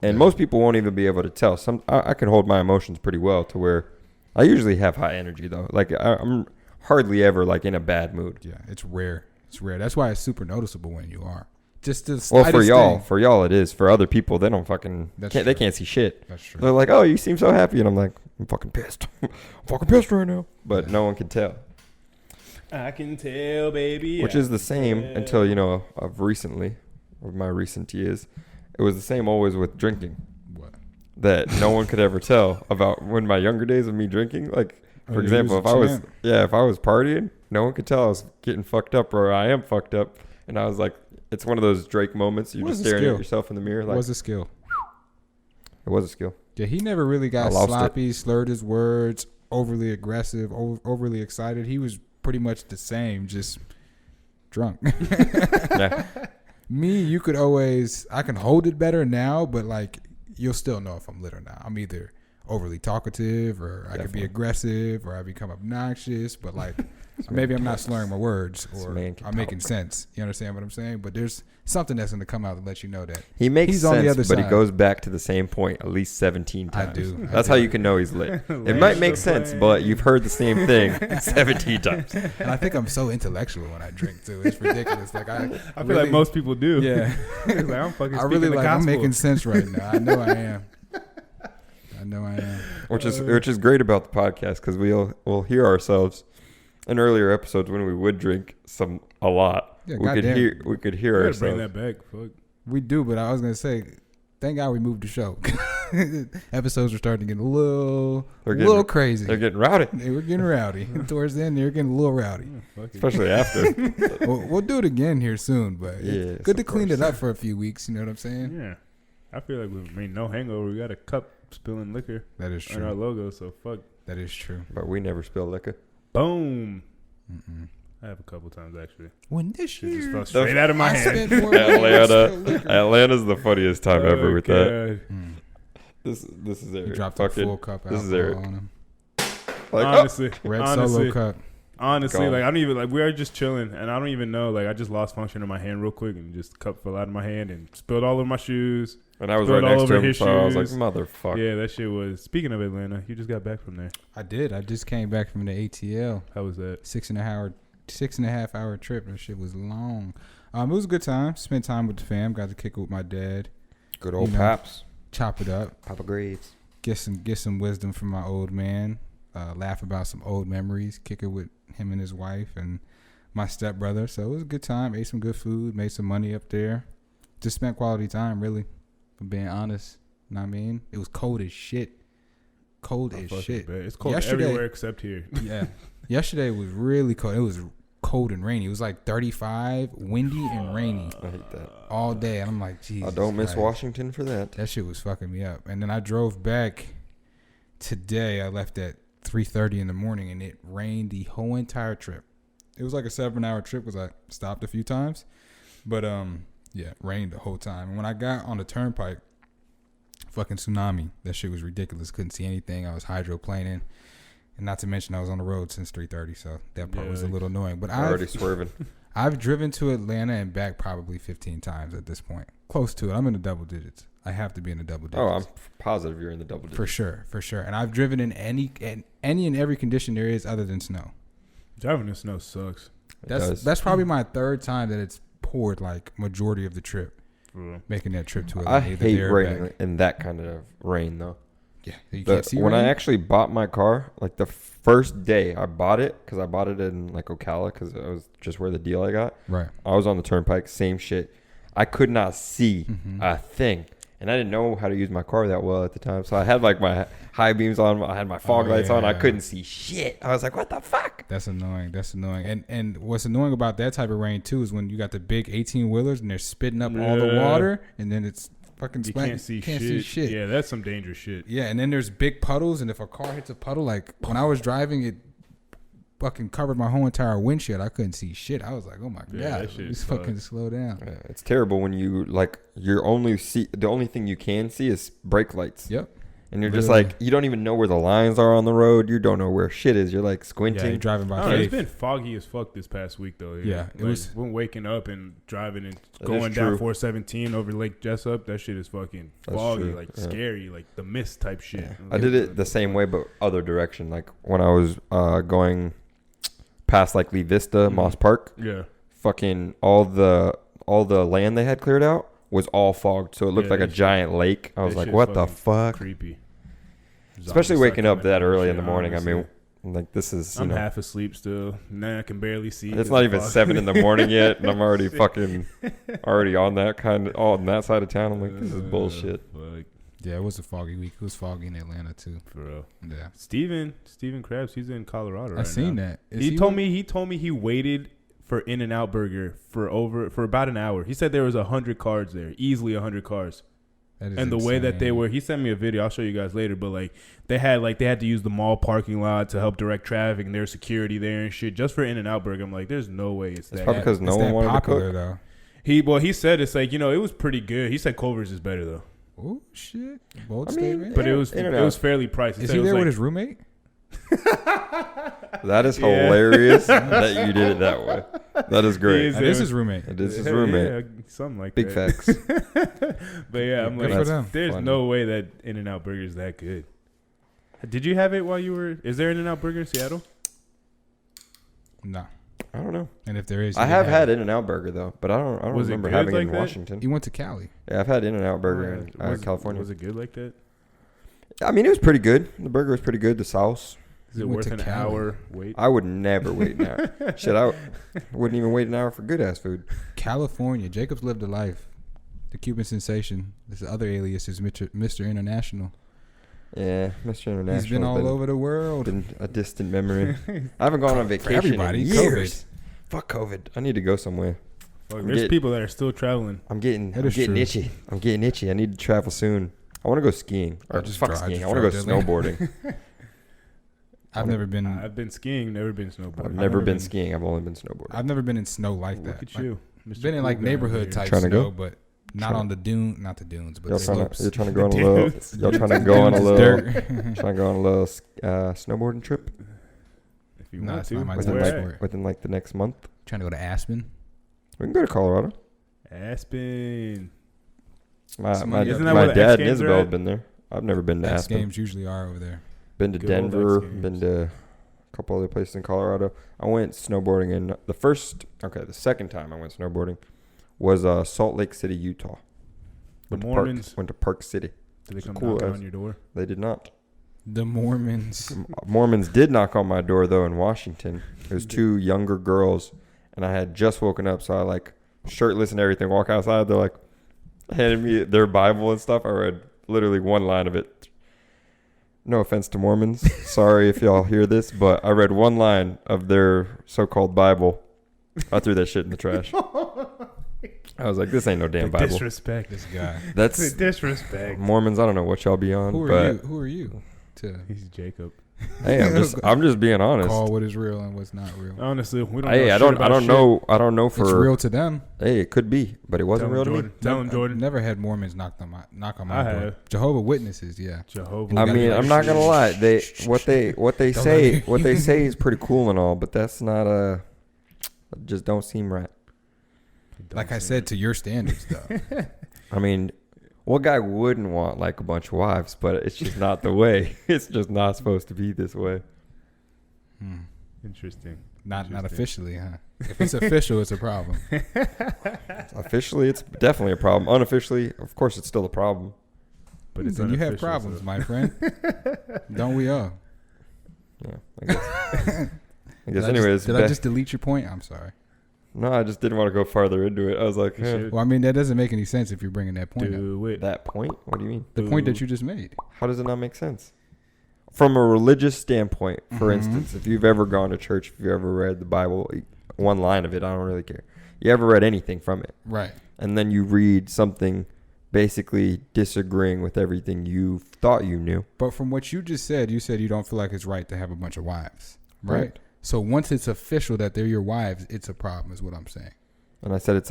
And most people won't even be able to tell. I can hold my emotions pretty well to where I usually have high energy though. Like I'm hardly ever like in a bad mood. Yeah, it's rare. It's rare. That's why it's super noticeable when you are. Just the for y'all it is. For other people, they don't fucking they can't see shit. That's true. They're like, oh, you seem so happy, and I'm like, I'm fucking pissed. I'm fucking pissed right now. But no one can tell. I can tell, baby. Which is the same until of my recent years. It was the same always with drinking. What? that no one could ever tell about when my younger days of me drinking. Like, for Oh, example, he was a if I was partying, no one could tell I was getting fucked up or I am fucked up. And I was like, it's one of those Drake moments. You're just staring at yourself in the mirror. Like, it was a skill. It was a skill. Yeah, he never really got lost sloppy, slurred his words, overly aggressive, overly excited. He was pretty much the same, just drunk. Yeah. Me, you could always, I can hold it better now, but like, you'll still know if I'm lit or not. I'm either overly talkative or I could be aggressive or I become obnoxious, but like, maybe I'm not slurring my words or I'm making sense. You understand what I'm saying? But there's something that's going to come out to let you know that He makes he's sense, on the other but side. he goes back to the same point at least 17 times. I do. That's how you can know he's lit. It might make sense, but you've heard the same thing 17 times. And I think I'm so intellectual when I drink too. It's ridiculous. Like I feel like most people do. Yeah. It's like, I'm fucking I really speaking the like. I'm gospel. making sense right now. I know I am. I know I am. Which is great about the podcast because we'll hear ourselves in earlier episodes when we would drink a lot. Yeah, we could hear We gotta ourselves. bring that back. Fuck. We do, but I was gonna say, thank God we moved the show. Episodes were starting to get a little crazy. They're getting rowdy, They were getting rowdy. Towards the end, they were getting a little rowdy. especially after. We'll do it again here soon, but Yes, it's good to of clean course. it up for a few weeks. You know what I'm saying? Yeah. I feel like no hangover. We got a cup spilling liquor That is on our true. logo, so fuck. That is true. But we never spill liquor. Boom. Mm-mm. I have a couple times actually. When this Shit just year, fell straight out of my I hand. spent more money on spilled liquor. Atlanta's the funniest time ever with that. God. Mm. This is He Eric. dropped a full cup this is alcohol Eric. on him. Like, Honestly, Red honestly, Solo cup. honestly, Gone. like I don't even like we are just chilling, and I don't even know. Like I just lost function in my hand real quick, and just cup fell out of my hand and spilled all over my shoes. and I was spilled right all next to over him, his so I was like, shoes. motherfucker. Yeah, that shit was. Speaking of Atlanta, you just got back from there. I did. I just came back from the ATL. How was that? 6.5 hour trip. That shit was long. It was a good time. Spent time with the fam. Got to kick it with my dad. Good old You know. Paps. Chop it up. Papa Graves. Get some wisdom from my old man. Laugh about some old memories. Kick it with him and his wife and my stepbrother. So it was a good time. Ate some good food. Made some money up there. Just spent quality time, really. For being honest. Know what I mean? It was cold as shit. Cold as Fucking shit. bad. It's cold Yesterday- everywhere except here. Yeah. Yesterday was really cold. It was cold and rainy. It was like 35, windy and rainy I hate that. all day. And I'm like, Jesus I don't miss Christ. Washington for that. That shit was fucking me up. And then I drove back today. I left at 3:30 in the morning and it rained the whole entire trip. It was like a 7-hour trip because I stopped a few times. But yeah, it rained the whole time. And when I got on the turnpike, fucking tsunami. That shit was ridiculous. Couldn't see anything. I was hydroplaning. And not to mention I was on the road since 3:30, so that part was a little annoying. But Already swerving. I've driven to Atlanta and back probably 15 times at this point. Close to it. I'm in the double digits. I have to be in the double digits. Oh, I'm positive you're in the double digits. For sure. And I've driven in any and every condition there is other than snow. Driving in snow sucks. It does. That's probably my third time that it's poured like majority of the trip. For real. Making that trip to I Atlanta. either hate there or rain back. in that kind of rain, though. Yeah. You can't see When I rain? actually bought my car, like the first day I bought it, because I bought it in like Ocala, because it was just where the deal I got. Right. I was on the turnpike, same shit. I could not see Mhm. a thing. And I didn't know how to use my car that well at the time. So I had like my high beams on. I had my fog lights on. I yeah. couldn't see shit. I was like, what the fuck? That's annoying. And what's annoying about that type of rain too is when you got the big 18-wheelers and they're spitting up all the Yeah. water and then it's fucking You splat- can't see see shit. shit. Yeah, that's some dangerous shit. Yeah, and then there's big puddles, and if a car hits a puddle, like when I was driving, it fucking covered my whole entire windshield. I couldn't see shit. I was like, oh my Yeah, god, that shit just sucks. fucking slow down. Yeah, it's terrible when you like the only thing you can see is brake lights. Yep. And you're just Literally. like, you don't even know where the lines are on the road. You don't know where shit is. You're like Yeah, squinting. you're driving by I don't know, faith. it's been foggy as fuck this past week though. Yeah, it was- When waking up and driving and That going is down true. 417 over Lake Jessup. That shit is fucking That's foggy, true, like yeah. scary, like the mist type shit. Yeah. I did it the same way, but other direction. Like when I was going past like Lee Vista, Moss Park, Yeah, fucking all the land they had cleared out was all fogged, so it looked Yeah, like a that shit- giant lake. I was that like, shit's what the fucking fuck? creepy. Especially Zombie waking up sucking that and early shit, in the morning. honestly. I mean, like this is, you I'm know, half asleep still. Now I can barely see. it's 'cause not the even fog. 7 in the morning yet, and I'm already fucking already on that side of town. I'm like, this is bullshit. Fuck. Yeah, it was a foggy week. It was foggy in Atlanta too. For real. Yeah, Steven Krabs, he's in Colorado right now. I seen that. He told me he waited for In-N-Out Burger for about an hour. He said there was 100 cars there, easily 100 cars. And the way that they were, he sent me a video. I'll show you guys later. But like they had to use the mall parking lot to help direct traffic, and there's security there and shit just for In-N-Out Burger. I'm like, there's no way it's that. Probably because no one wanted to cook. Though. He said it's like, it was pretty good. He said Culver's is better though. Oh shit! Bold statement. But it was fairly pricey. Is he there with his roommate? That is hilarious that you did it that way. That is great. That is his roommate. It is his roommate. Yeah, something like Big that. facts. But yeah, I'm Good like, for them. there's funny. no way that In-N-Out Burger is that good. Did you have it while you were? Is there In-N-Out Burger in Seattle? No. I don't know. And if there is, I have had In-N-Out Burger though, but I don't Was it remember good having it like in that? Washington. You went to Cali. Yeah, I've had In-N-Out Burger in California. Was it good like that? I mean, it was pretty good. The burger was pretty good. The sauce. Is it You went worth to an Cali. hour wait? I would never wait an hour. Shit, I wouldn't even wait an hour for good ass food. California. Jacob's lived a life. The Cuban sensation. This other alias is Mr. International. Yeah, Mr. International. He's been all over the world. Been a distant memory. I haven't gone on vacation everybody, in years. Fuck COVID. I need to go somewhere. There's people that are still traveling. I'm getting That is true. itchy. I'm getting itchy. I need to travel soon. I want to go skiing. Or just fuck skiing. I want to go snowboarding. I've never been. I've been skiing, never been snowboarding. I've never been skiing. I've only been snowboarding. I've never been in snow like that. Look at you. Mr. Been in like Cool Guy neighborhood here. type Trying to snow, go? but not on the dune, not the dunes, but Y'all the trying slopes. you're trying to go on a little. Y'all trying to go on a little. Trying to go on a little snowboarding trip If you Nah, want it's to. not my Where time at? for it. within like the next month. Trying to go to Aspen. We can go to Colorado. Aspen. My Isn't that where my the X dad and Games are Isabel at? have been there. I've never been to X Aspen. Games usually are over there. Been to Good old X Denver. Games. Been to a couple other places in Colorado. I went snowboarding in the second time I went snowboarding was Salt Lake City, Utah. The Mormons. Went to Park City. Did they come cool knocking ass. on your door? They did not. The Mormons. Mormons did knock on my door though in Washington. It was two younger girls, and I had just woken up, so I like shirtless and everything. Walk outside, they're like handed me their Bible and stuff. I read literally one line of it. No offense to Mormons, sorry if y'all hear this, but I read one line of their so-called Bible. I threw that shit in the trash. I was like, this ain't no damn The Bible. disrespect. This guy. That's The disrespect. Mormons. I don't know what y'all be on, Who but are you? Who are you? To He's Jacob. hey, I'm just being honest. call what is real and what's not real. Honestly, we don't. Hey, know I shit don't about shit. know. I don't know It's for real to them. Hey, it could be, but it wasn't real to me. Tell him, Jordan. Never had Mormons knock on my I door. have. Jehovah Witnesses, yeah. Jehovah. I mean, I'm not gonna lie. What they Don't say let me- is pretty cool and all, but that's not just don't seem right. Like I said, to your standards, though. I mean, what guy wouldn't want like a bunch of wives? But it's just not the way. It's just not supposed to be this way. Interesting. Not Interesting. officially, huh? If it's official, it's a problem. Officially, it's definitely a problem. Unofficially, of course, it's still a problem. But it's Then you have unofficial, problems, so. my friend. Don't we all? Yeah, I guess. Did Anyways, I just delete your point? I'm sorry. no, I just didn't want to go farther into it. I was like, You eh, should. Well, I mean, that doesn't make any sense if you're bringing that point up. Do it. that point. What do you mean? The point that you just made. How does it not make sense? From a religious standpoint, for Mhm. instance, if you've ever gone to church, if you ever read the Bible, one line of it, I don't really care. You ever read anything from it, Right. and then you read something basically disagreeing with everything you thought you knew. But from what you just said, you said you don't feel like it's right to have a bunch of wives. Right? Right. So once it's official that they're your wives, it's a problem, is what I'm saying. And I said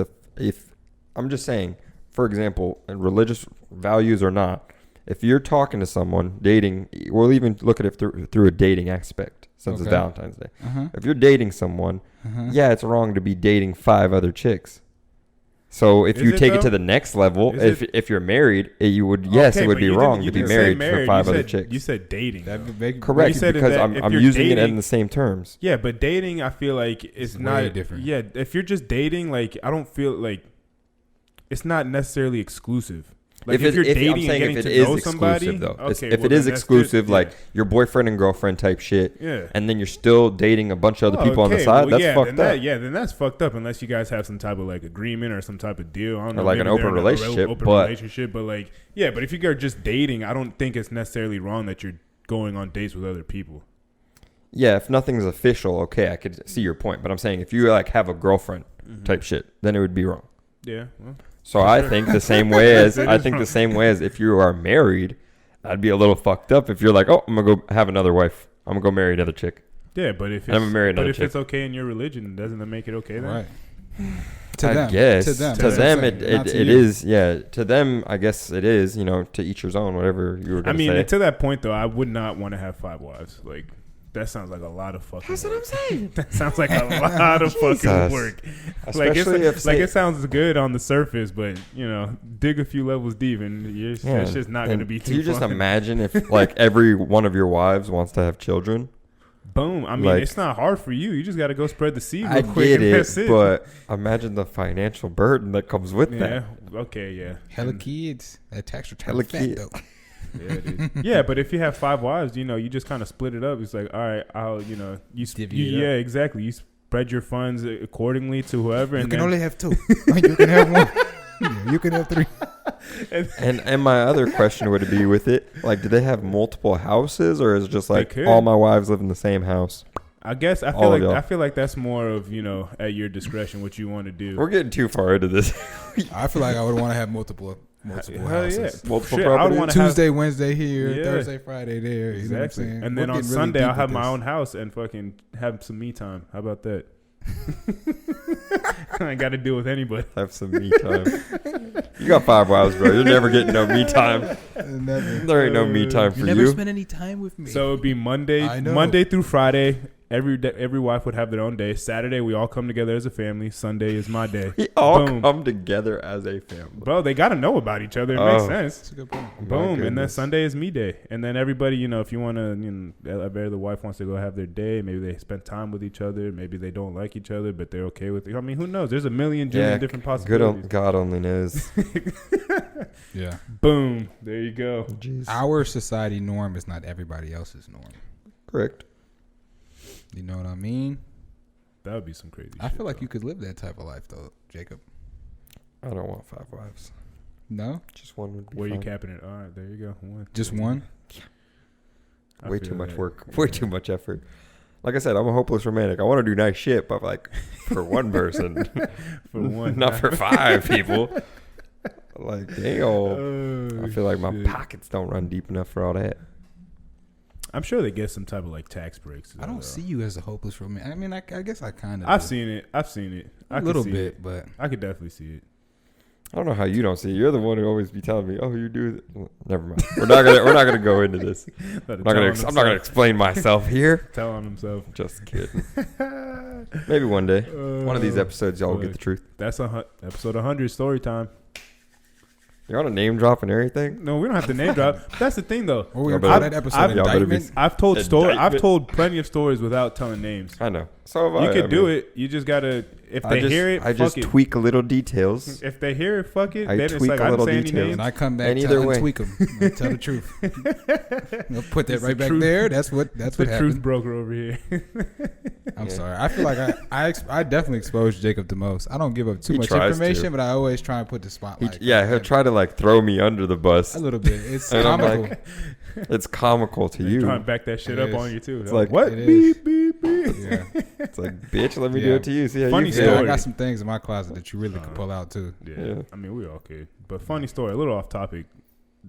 I'm just saying, for example, and religious values or not, if you're talking to someone, dating, we'll even look at it through a dating aspect, since it's Okay. Valentine's Day. Uh-huh. If you're dating someone, yeah, it's wrong to be dating 5 other chicks. So if Is you it take though? it to the next level, Is if you're married, you would yes, Okay, it would but be you wrong didn't- to you be didn't say married for 5 You other said- chicks. You said dating. Correct, You said because that I'm if you're using it dating- in the same terms. Yeah, but dating, I feel like it's Way not different. Yeah, if you're just dating, like I don't feel like it's not necessarily exclusive. Like if you're dating and getting to know somebody, though. okay, if it is exclusive, like your boyfriend and girlfriend type shit, and then you're still dating a bunch of other people on the side, that's fucked up. Then that's fucked up unless you guys have some type of like agreement or some type of deal. I don't know, or like an open relationship. But like, yeah, but if you're just dating, I don't think it's necessarily wrong that you're going on dates with other people. Yeah, if nothing's official, okay, I could see your point. But I'm saying if you like have a girlfriend type shit, then it would be wrong. Yeah. Well, so I think the same way as the same way as if you are married, that'd be a little fucked up if you're like, oh, I'm gonna go have another wife. I'm gonna go marry another chick. Yeah, but if it's okay in your religion, doesn't that make it okay then? Right. To them, it is. Yeah, to them, I guess it is. You know, to each his own. Whatever you were going to say. I mean, to that point though, I would not want to have 5 wives. Like that sounds like a lot of fucking. That's work. what I'm saying. That sounds like a lot of fucking work. Especially it sounds good on the surface, but you know, dig a few levels deep, and it's just not going to be too. Can you just imagine if like every one of your wives wants to have children? Boom. I mean, like, it's not hard for you. You just got to go spread the seed real quick. I get it, but imagine the financial burden that comes with that. Okay, yeah. Hella kids. That tax return. Hella kids. Yeah, dude. Yeah, but if you have 5 wives, you know, you just kind of split it up. It's like, all right, I'll, you know, yeah, exactly. You spread your funds accordingly to whoever. You can only have 2. You can have 1. Yeah, you can have 3. And my other question would be with it, like, do they have multiple houses, or is it just like all my wives live in the same house? I guess I feel like that's more of, you know, at your discretion what you want to do. We're getting too far into this. I feel like I would want to have multiple houses. Yeah. Multiple properties. Tuesday, Wednesday here, Thursday, Friday there. You know what I'm saying? And then on Sunday I'll have my own house and fucking have some me time. How about that? I ain't got to deal with anybody. Have some me time. You got 5 wives, bro. You're never getting no me time. Never. There ain't no me time for you. You never spend any time with me. So it'd be Monday through Friday. Every wife would have their own day. Saturday we all come together as a family. Sunday is my day. We all come together as a family. Bro, they got to know about each other. It makes sense. That's a good point. Boom. And then Sunday is me day. And then everybody, you know, if you want to, you know, the wife wants to go have their day. Maybe they spend time with each other. Maybe they don't like each other, but they're okay with it. I mean, who knows? There's a million different possibilities. God only knows. Yeah. Boom. There you go. Jeez. Our society norm is not everybody else's norm. Correct. You know what I mean? That would be some crazy shit. I feel like you could live that type of life, though, Jacob. I don't want 5 wives. No? Just 1 would be Where fine. you capping it? All right, there you go. 1. Just 1? Way too much work. Way too much effort. Like I said, I'm a hopeless romantic. I want to do nice shit, but like for one person. For one. Not for 5 people. Like, damn. I feel like my pockets don't run deep enough for all that. I'm sure they get some type of like tax breaks. I don't see you as a hopeless romantic. I mean, I guess I kind of. I've seen it. A little bit, but I could definitely see it. I don't know how you don't see it. You're the one who always be telling me, "Oh, you do it." Well, never mind. We're not gonna go into this. I'm not gonna explain myself here. Tell on himself. Just kidding. Maybe one day, one of these episodes, y'all will get the truth. That's episode 100 story time. You're on a name drop and everything. No, we don't have to name drop. That's the thing, though. That episode indictment. I've told stories. I've told plenty of stories without telling names. I know. So have you could do it. You just gotta. If they hear it, I just tweak little details. If they hear it, fuck it. I then tweak it's like a I little didn't say any detail. names. And I come back either way, tweak them. Tell the truth. I'll put that right back there. That's what the happened. Truth broker over here. I'm sorry. I feel like I definitely exposed Jacob the most. I don't give up too much information, but I always try and put the spotlight. He'll try to like throw me under the bus a little bit. It's comical. It's comical to you. Trying to back that shit up on you too. It's like what? Beep beep beep. Yeah. It's like, bitch, let me do it to you. See how funny you story. feel. I got some things in my closet that you really could pull out too. Yeah. I mean, we all could. But funny story, a little off topic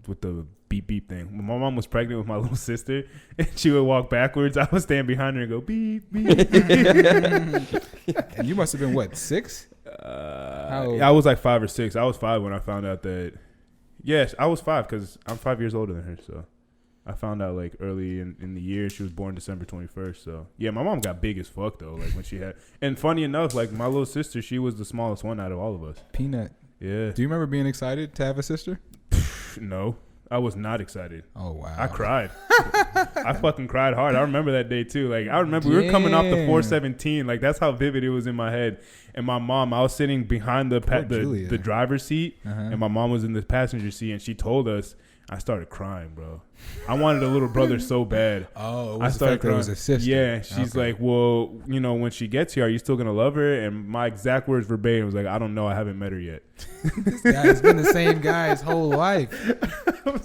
with the beep beep thing. When my mom was pregnant with my little sister, and she would walk backwards, I would stand behind her and go beep beep. And you must have been what, 6? I was like 5 or 6. I was 5 when I found out that. Yes, I was 5 because I'm 5 years older than her. So I found out like early in the year. She was born December 21st. So yeah, my mom got big as fuck though. Like when she had, and funny enough, like my little sister, she was the smallest one out of all of us. Peanut. Yeah. Do you remember being excited to have a sister? No. I was not excited. Oh wow. I cried. I fucking cried hard. I remember that day too. Like I remember we were coming off the 417. Like that's how vivid it was in my head. And my mom, I was sitting behind the driver's seat, and my mom was in the passenger seat, and she told us. I started crying, bro. I wanted a little brother so bad. Oh, it was I started crying. It was a sister. Yeah, she's like, well, you know, when she gets here, are you still gonna love her? And my exact words verbatim was like, I don't know, I haven't met her yet. This guy's been the same guy his whole life.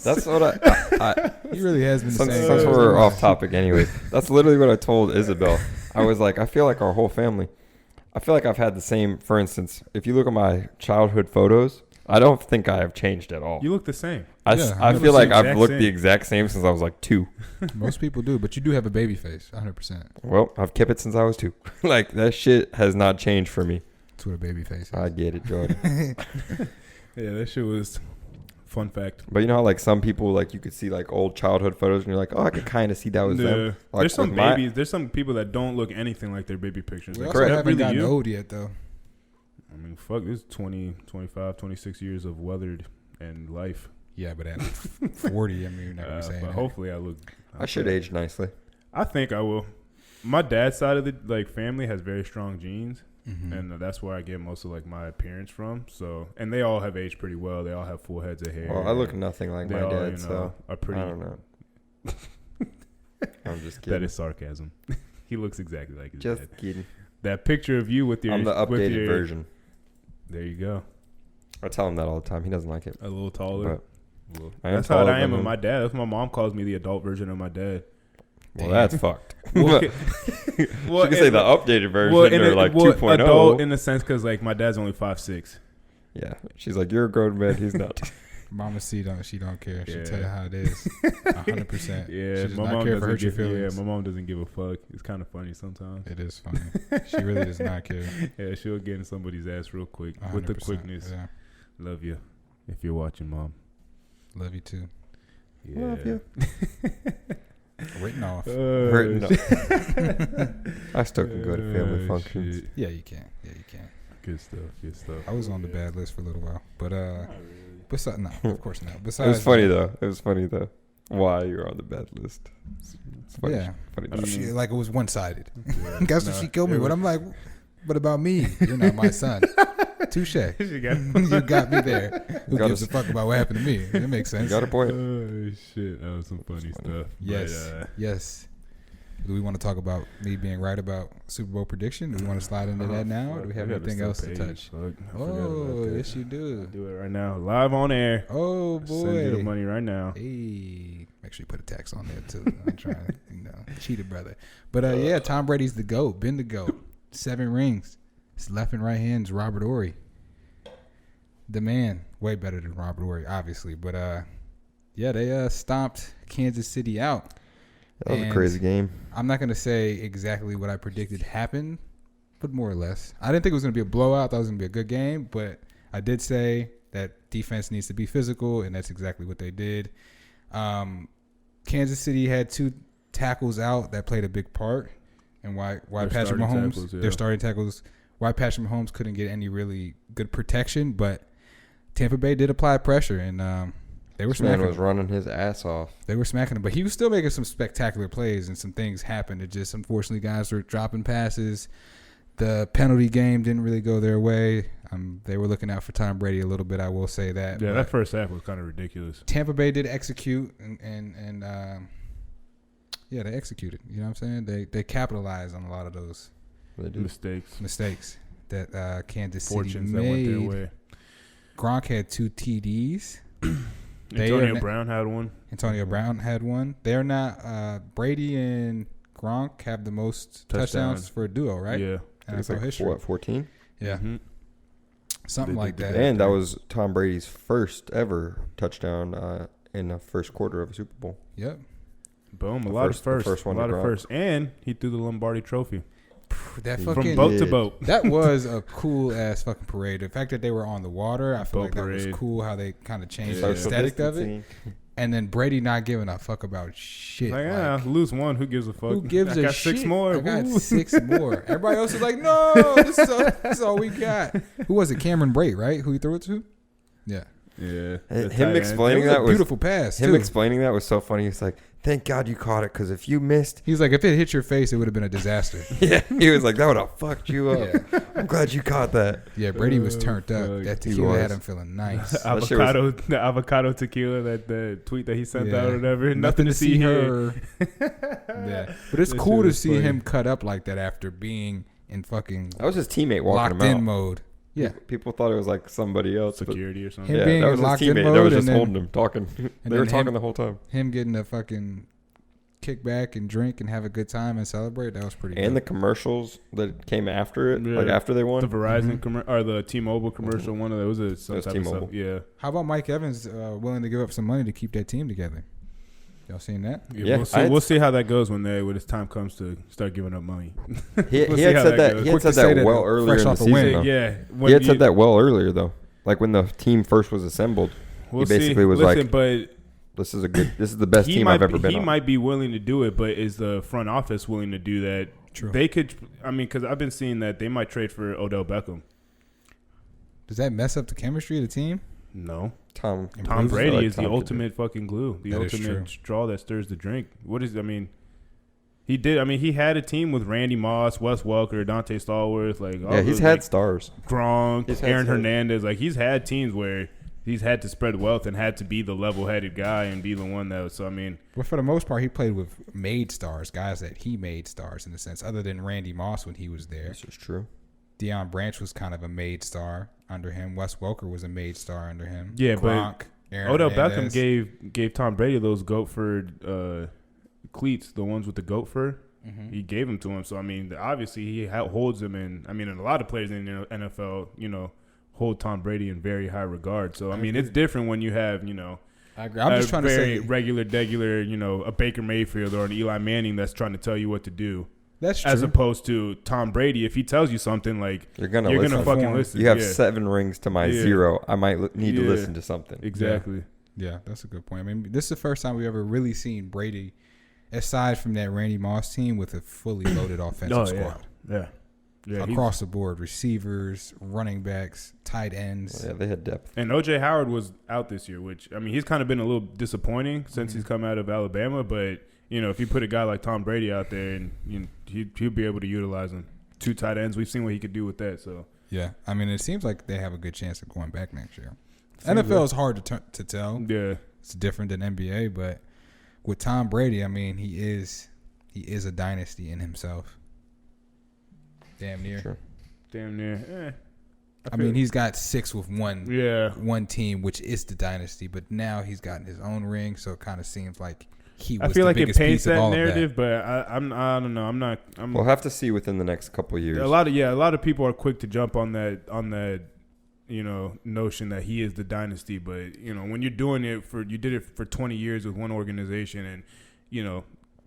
That's what I he really has been the same. Since we're off topic, anyway. That's literally what I told Isabel. I was like, I feel like our whole family. I feel like I've had the same. For instance, if you look at my childhood photos. I don't think I have changed at all. You look the same. I feel like I've looked the exact same since I was like 2. Most people do, but you do have a baby face, 100%. Well, I've kept it since I was 2. Like, that shit has not changed for me. That's what a baby face is. I get it, Jordan. Yeah, that shit was fun fact. But you know how, like, some people, like, you could see, like, old childhood photos and you're like, oh, I could kind of see that was them. Like, there's some babies. There's some people that don't look anything like their baby pictures. We like, also haven't gotten old yet, though. I mean, fuck, this is 20, 25, 26 years of weathered and life. Yeah, but at 40, I mean, you're not going to say that. Hopefully I look... I should age nicely. I think I will. My dad's side of the like family has very strong genes, and that's where I get most of like my appearance from. So, and they all have aged pretty well. They all have full heads of hair. Well, I look nothing like my dad, so are pretty... I don't know. I'm just kidding. That is sarcasm. He looks exactly like his dad. Just kidding. That picture of you with your... I'm the updated version. There you go. I tell him that all the time. He doesn't like it. A little taller. That's how I am with my dad. That's my mom calls me the adult version of my dad. Well, that's fucked. Well, you can say the updated version or like 2.0. Adult in the sense because like my dad's only 5'6". Yeah. She's like, you're a grown man. He's not. Mama she don't care. She'll tell you how it is. 100%. Yeah, she does not care for hurt your feelings. Yeah, my mom doesn't give a fuck. It's kind of funny sometimes. It is funny. She really does not care. Yeah, she'll get in somebody's ass real quick with the quickness. Yeah. Love you. If you're watching, Mom. Love you too. Yeah. Love you. Written off. I still can go to family functions. Shit. Yeah, you can. Good stuff. I was on the bad list for a little while, but besides, no, of course not. Besides, it was funny though. Why you're on the bad list? It's funny. Yeah, funny. like it was one sided. That's what she killed me. But I'm like, what about me? You're not my son. Touche. You got me there. Who gives a fuck about what happened to me? It makes sense. Got a point. Oh shit, that was some funny stuff. Yes, yes. Do we want to talk about me being right about Super Bowl prediction? Do we want to slide into that now, or do we have anything else to touch? Oh, yes, you do. I'll do it right now, live on air. Oh boy, send you the money right now. Hey, make sure you put a tax on there too. I'm trying to, cheat a brother. But yeah, Tom Brady's the GOAT. Been the GOAT. 7 rings. His left and right hands, Robert Horry. The man, way better than Robert Horry, obviously. But yeah, they stomped Kansas City out. That was a crazy game. I'm not going to say exactly what I predicted happened, but more or less. I didn't think it was going to be a blowout. I thought it was going to be a good game, but I did say that defense needs to be physical, and that's exactly what they did. Kansas City had 2 tackles out that played a big part, and why Patrick Mahomes, their starting tackles, why Patrick Mahomes couldn't get any really good protection, but Tampa Bay did apply pressure, and they were smacking. Man was running his ass off. They were smacking him, but he was still making some spectacular plays, and some things happened. It just, unfortunately, guys were dropping passes. The penalty game didn't really go their way. They were looking out for Tom Brady a little bit, I will say that. Yeah, that first half was kind of ridiculous. Tampa Bay did execute, and yeah, they executed. You know what I'm saying? They capitalized on a lot of those mistakes that Kansas City made. That went their way. Gronk had 2 TDs. Antonio Brown had one. They're not Brady and Gronk have the most touchdowns for a duo, right? Yeah. It's like history. 14? Yeah. Mm-hmm. Something like that. And that was Tom Brady's first ever touchdown in the first quarter of a Super Bowl. Yep. Boom. A lot of firsts. And he threw the Lombardi Trophy. That fucking from boat to boat. That was a cool ass fucking parade. The fact that they were on the water, I feel like that was cool. How they kind of changed the aesthetic of it. And then Brady not giving a fuck about shit. Like, lose 1, who gives a fuck? Who gives a shit? 6 more. I got 6 more. Everybody else is like, no, this is all we got. Who was it? Cameron Brate, right? Who he threw it to? Yeah. Yeah. Him explaining It was that a was beautiful pass. him too. explaining that was so funny. He's like, "Thank God you caught it, because if you missed, He's like, if it hit your face, it would have been a disaster. yeah." He was like, "That would have fucked you up." Yeah. I'm glad you caught that. Yeah, Brady was turned fuck. up. That He tequila had was. him feeling nice. That shit was- The avocado tequila, the tweet that he sent Yeah. out or whatever. Nothing to see here. Yeah, but it's That cool shit to was see funny. him cut up like that after being in fucking That was his teammate walking locked him in out. mode. Yeah, People thought it was like somebody else. But Security or something. Him yeah, being that was his locked in teammate mode that was and just then- holding him, talking. They then were talking him- the whole time. him getting to fucking kick back and drink and have a good time and celebrate. That was pretty. And the dope. commercials that came after it, Yeah. like after they won. The Verizon Mhm. or the T-Mobile commercial, one of those was some It was type of T-Mobile. stuff. Yeah. How about Mike Evans willing to give up some money to keep that team together? Y'all seen that? Yeah, We'll see how that goes when his time comes to start giving up money. He We'll see had how said that that. goes. He Quick had to said say that that well earlier fresh in the off a season. win. Though. Yeah. He had said that well earlier though. Like when the team first was assembled, We'll he basically see. was Listen, like, but "This is the best team I've ever been He on." might be willing to do it, but is the front office willing to do that? True. They could. I mean, because I've been seeing that they might trade for Odell Beckham. Does that mess up the chemistry of the team? No. Tom Tom Improves it. Brady like is the Tom could do. ultimate fucking glue. The That is ultimate true. straw that stirs the drink. What is? I mean, he did. I mean, he had a team with Randy Moss, Wes Welker, Dante Stallworth. Like, all Yeah, he's those, had like, stars. Gronk, He's had Aaron some. Hernandez. Like, he's had teams where he's had to spread wealth and had to be the level-headed guy and be the one that was. So I mean, But for the most part, he played with made stars, guys that he made stars in a sense, other than Randy Moss when he was there. This is true. Deion Branch was kind of a made star under him. Wes Welker was a made star under him. Yeah, but Gronk, Aaron Odell Hernandez. Beckham gave Tom Brady those goat fur cleats, the ones with the goat fur. Mhm. He gave them to him. So I mean, obviously he holds them in. I mean, and a lot of players in the NFL, hold Tom Brady in very high regard. So I mean, it's different when you have I agree. I'm just trying to very say regular, a Baker Mayfield or an Eli Manning that's trying to tell you what to do, that's true. as opposed to Tom Brady. If he tells you something, like You're gonna you're listen. gonna fucking Perform. listen. You have Yeah. 7 rings to my Yeah. 0. I might need to Yeah. listen to something. Exactly. Yeah, that's a good point. I mean, this is the first time we ever really seen Brady, aside from that Randy Moss team, with a fully loaded offensive squad. Yeah. Yeah. Across the board, receivers, running backs, tight ends. Yeah, they had depth. And O.J. Howard was out this year, which, I mean, he's kind of been a little disappointing since Mm-hmm. he's come out of Alabama. But, if you put a guy like Tom Brady out there, and he'll be able to utilize him. 2 tight ends. We've seen what he could do with that. So Yeah, I mean, it seems like they have a good chance of going back next year. Seems NFL like- is hard to tell. yeah, It's different than NBA, but with Tom Brady, I mean, he is a dynasty in himself. Damn near. Sure. damn near. I mean, he's got 6 with Yeah. one team, which is the dynasty, but now he's gotten his own ring, so it kind of seems like he I was feel the like it biggest paints piece of that all narrative, of but I don't know. I'm not. We'll have to see within the next couple of years. A lot of people are quick to jump on that notion that he is the dynasty, but when you're doing it you did it for 20 years with one organization, and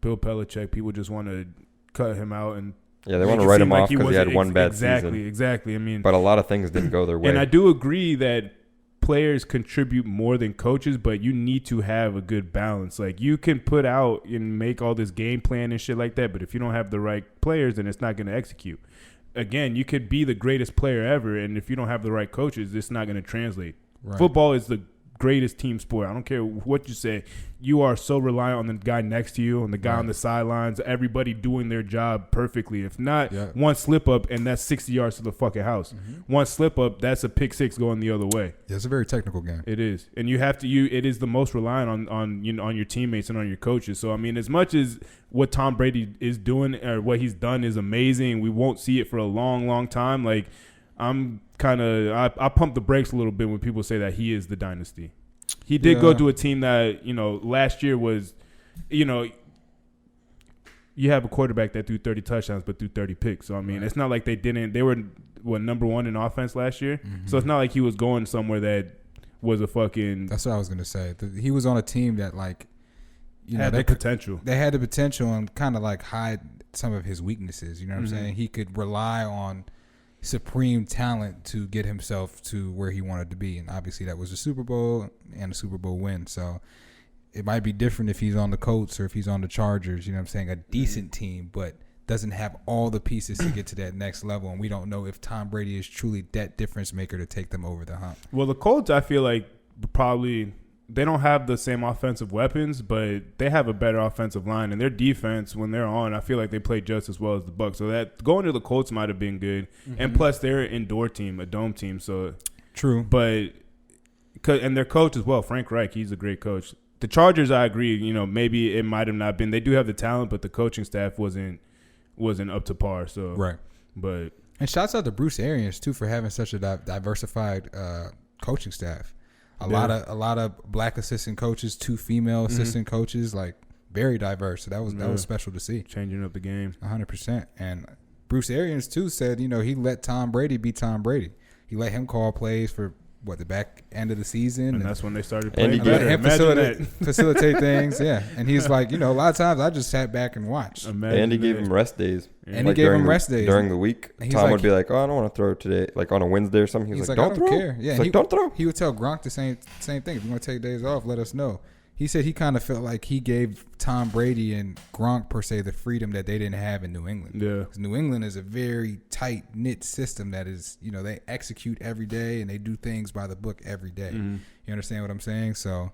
Bill Belichick, people just want to cut him out and Yeah, they want make to it write seem him like off because he had wasn't one bad exactly, season. Exactly. I mean, But a lot of things didn't go their way. and I do agree that players contribute more than coaches, but you need to have a good balance. Like, you can put out and make all this game plan and shit like that, but if you don't have the right players, then it's not going to execute. Again, you could be the greatest player ever, and if you don't have the right coaches, it's not going to translate. Right. Football is the greatest team sport. I don't care what you say. You are so reliant on the guy next to you, on the guy on the sidelines, everybody doing their job perfectly. If not, one slip up, and that's 60 yards to the fucking house. One slip up, that's a pick 6 going the other way. Yeah, it's a very technical game. It is, and you have to. It is the most reliant on your teammates and on your coaches. So I mean, as much as what Tom Brady is doing or what he's done is amazing, we won't see it for a long, long time. Like, I'm kind of I pump the brakes a little bit when people say that he is the dynasty. He did go to a team that last year was, you have a quarterback that threw 30 touchdowns but threw 30 picks. So I mean, it's not like they didn't. They were number 1 in offense last year. So it's not like he was going somewhere that was a fucking. That's what I was gonna say. He was on a team that had the potential. They had the potential and kind of hide some of his weaknesses. You know what I'm saying? He could rely on supreme talent to get himself to where he wanted to be, and obviously that was a Super Bowl and a Super Bowl win. So it might be different if he's on the Colts or if he's on the Chargers. You know what I'm saying? A decent team, but doesn't have all the pieces to get to that next level, and we don't know if Tom Brady is truly that difference maker to take them over the hump. Well, the Colts, I feel like probably they don't have the same offensive weapons, but they have a better offensive line, and their defense when they're on, I feel like they play just as well as the Bucs. So that going to the Colts might have been good, and plus they're an indoor team, a dome team. So true, but and their coach as well, Frank Reich, he's a great coach. The Chargers, I agree. You know, maybe it might have not been. They do have the talent, but the coaching staff wasn't up to par. So right, but and shouts out to Bruce Arians too for having such a diversified coaching staff. A lot of black assistant coaches, 2 female assistant coaches, like very diverse. So that was special to see. Changing up the game, 100%. And Bruce Arians too said, you know, he let Tom Brady be Tom Brady. He let him call plays for the back end of the season, and that's when they started playing and better. Facilitate things, yeah. And he's like, you know, a lot of times I just sat back and watched. And he gave him rest days. And he gave him rest days during the week. Tom would be like, "Oh, I don't want to throw today," like on a Wednesday or something. He's like, "Don't throw." Care. Yeah, don't throw. He would tell Gronk the same thing. If you want to take days off, let us know. He said he kind of felt like he gave Tom Brady and Gronk, per se, the freedom that they didn't have in New England. Yeah. 'Cause New England is a very tight-knit system that is, you know, they execute every day and they do things by the book every day. You understand what I'm saying? So,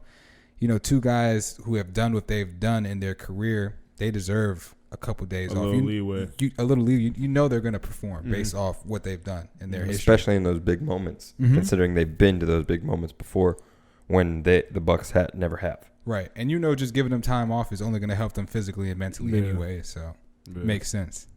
you know, 2 guys who have done what they've done in their career, they deserve a couple days off. A little leeway. A little leeway. You know they're going to perform based off what they've done in their history. Especially in those big moments, considering they've been to those big moments before when the Bucs never have. Right. And you know just giving them time off is only going to help them physically and mentally anyway. So makes sense.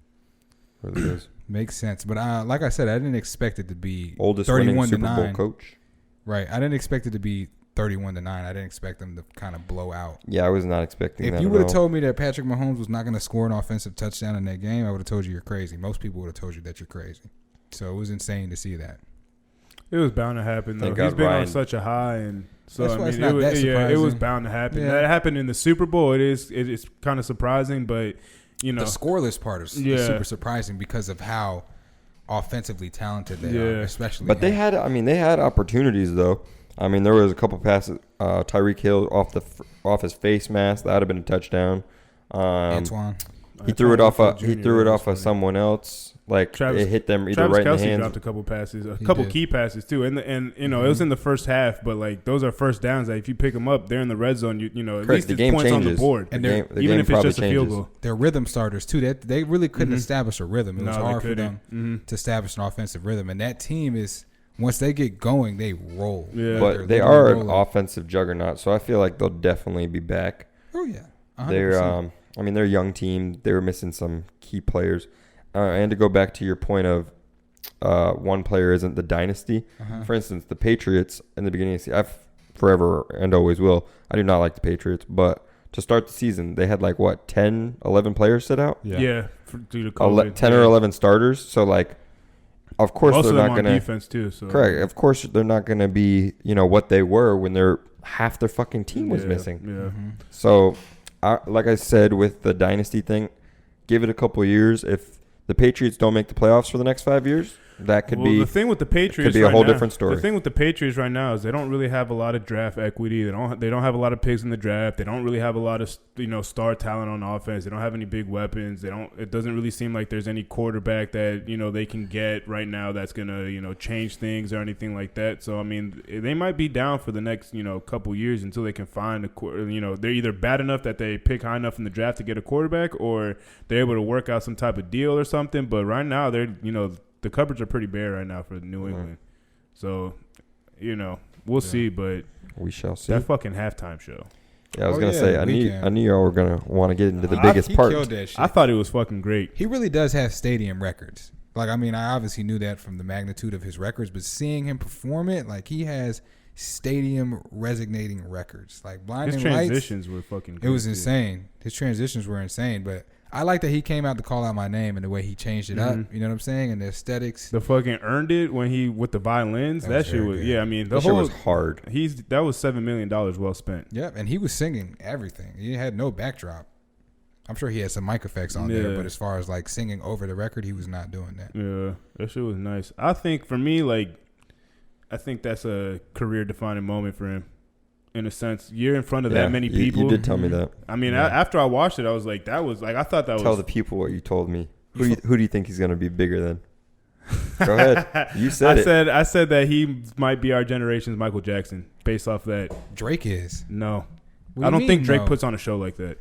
Really is. Makes sense. But like I said, I didn't expect it to be Oldest 31 winning to Super 9. Bowl coach. Right. I didn't expect it to be 31-9. I didn't expect them to kind of blow out. Yeah, I was not expecting that. If you would have told me that Patrick Mahomes was not going to score an offensive touchdown in that game, I would have told you you're crazy. Most people would have told you that you're crazy. So it was insane to see that. It was bound to happen, though. He's been on such a high, and so that's why I mean, it was bound to happen. Yeah. That happened in the Super Bowl. It's kind of surprising, but you know, the scoreless part is super surprising because of how offensively talented they are, especially. But they had opportunities though. I mean, there was a couple passes. Tyreek Hill off his face mask, that would have been a touchdown. Antoine. He threw it off of someone else. Like it hit them either right in the hands. Dropped a couple passes, key passes too, and you know it was in the first half, but like those are first downs that if you pick them up, they're in the red zone. You know at least the it's game points changes. on the board, and even if it's just a field goal. They're rhythm starters too. They really couldn't establish a rhythm. It was hard for them to establish an offensive rhythm, and that team is. Once they get going, they roll. Yeah. But they are an offensive juggernaut, so I feel like they'll definitely be back. Oh yeah, 100%. They're a young team. They were missing some key players, and to go back to your point of one player isn't the dynasty. For instance, the Patriots in the beginning of the season, I've forever and always will. I do not like the Patriots, but to start the season, they had 10, 11 players sit out. Yeah, due to COVID. 10 or 11 starters. So of course most they're of them not going to defense too. So. Correct. Of course they're not going to be what they were when half their fucking team was missing. Yeah. So, like I said with the dynasty thing, give it a couple of years. If the Patriots don't make the playoffs for the next 5 years, that could be the thing with the Patriots. Could be a whole different story. The thing with the Patriots right now is they don't really have a lot of draft equity. They don't have a lot of picks in the draft. They don't really have a lot of star talent on offense. They don't have any big weapons. It doesn't really seem like there's any quarterback that they can get right now that's gonna change things or anything like that. So I mean they might be down for the next couple years until they can find they're either bad enough that they pick high enough in the draft to get a quarterback or they're able to work out some type of deal or something. But right now they're the cupboards are pretty bare right now for New England. So, we'll see, but we shall see. That fucking halftime show. Yeah, I was gonna say I knew y'all were gonna want to get into the biggest part. I thought it was fucking great. He really does have stadium records. I obviously knew that from the magnitude of his records, but seeing him perform it, he has stadium resonating records. Blinding His transitions were fucking good. It was insane. His transitions were insane, but I like that he came out to call out my name and the way he changed it up. You know what I'm saying? And the aesthetics. The fucking earned it when he with the violins. That shit was good. That shit was hard. That was $7 million well spent. Yep, and he was singing everything. He had no backdrop. I'm sure he had some mic effects on there, but as far as singing over the record, he was not doing that. Yeah, that shit was nice. I think for me, I think that's a career defining moment for him. In a sense, you're in front of that many people. You did tell me that. I mean, after I watched it, I was like, I thought that was. Tell the people what you told me. Who do you think he's going to be bigger than? Go ahead. You said it. I said that he might be our generation's Michael Jackson based off that. Drake is. No. What I do don't you think mean, Drake no? puts on a show like that.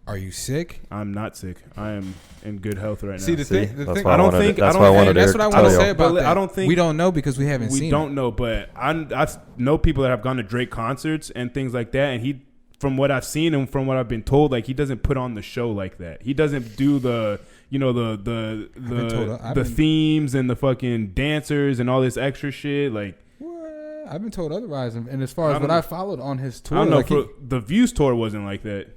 Are you sick? I'm not sick. I am in good health right now. See, the See, thing. that's thing why I wanted it. That's why I wanted that's Eric what I to want to tell say you. about that. I don't think we don't know because we haven't we seen don't it. know, but I know people that have gone to Drake concerts and things like that, and he, from what I've seen and from what I've been told, like he doesn't put on the show like that. He doesn't do the the themes and the fucking dancers and all this extra shit. Like, What? I've been told otherwise. And as far as what know. I followed on his tour, I don't know. like The Views tour wasn't like that.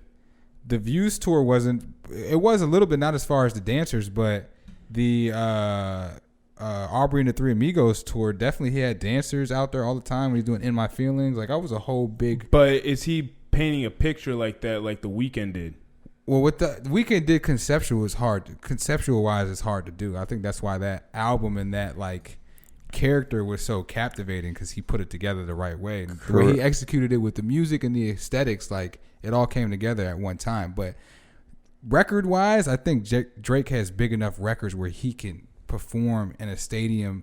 the Views tour wasn't. It was a little bit, not as far as the dancers, but the Aubrey and the Three Amigos tour, definitely he had dancers out there all the time when he's doing In My Feelings. Like I was a whole big. But is he painting a picture like that, like the Weeknd did? Well, what the Weeknd did conceptual wise is hard to do. I think that's why that album and that like character was so captivating because he put it together the right way. And the way he executed it with the music and the aesthetics, like it all came together at one time. But record wise, I think Drake has big enough records where he can perform in a stadium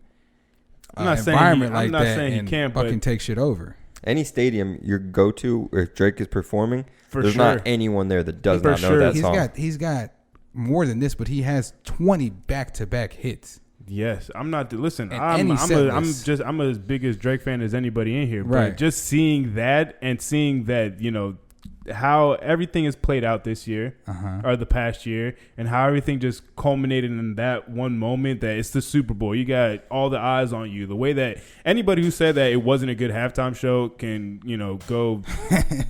environment like that and fucking take shit over. Any stadium you go to if Drake is performing, there's sure. not anyone there that does not know that song. He's got more than this, but he has 20 back-to-back hits. Yes, I'm not. Listen, And I'm as big as Drake fan as anybody in here. But Right. just seeing that and seeing that, you know, how everything is played out this year or the past year, and how everything just culminated in that one moment that it's the Super Bowl. You got all the eyes on you. The way that anybody who said that it wasn't a good halftime show can, you know, go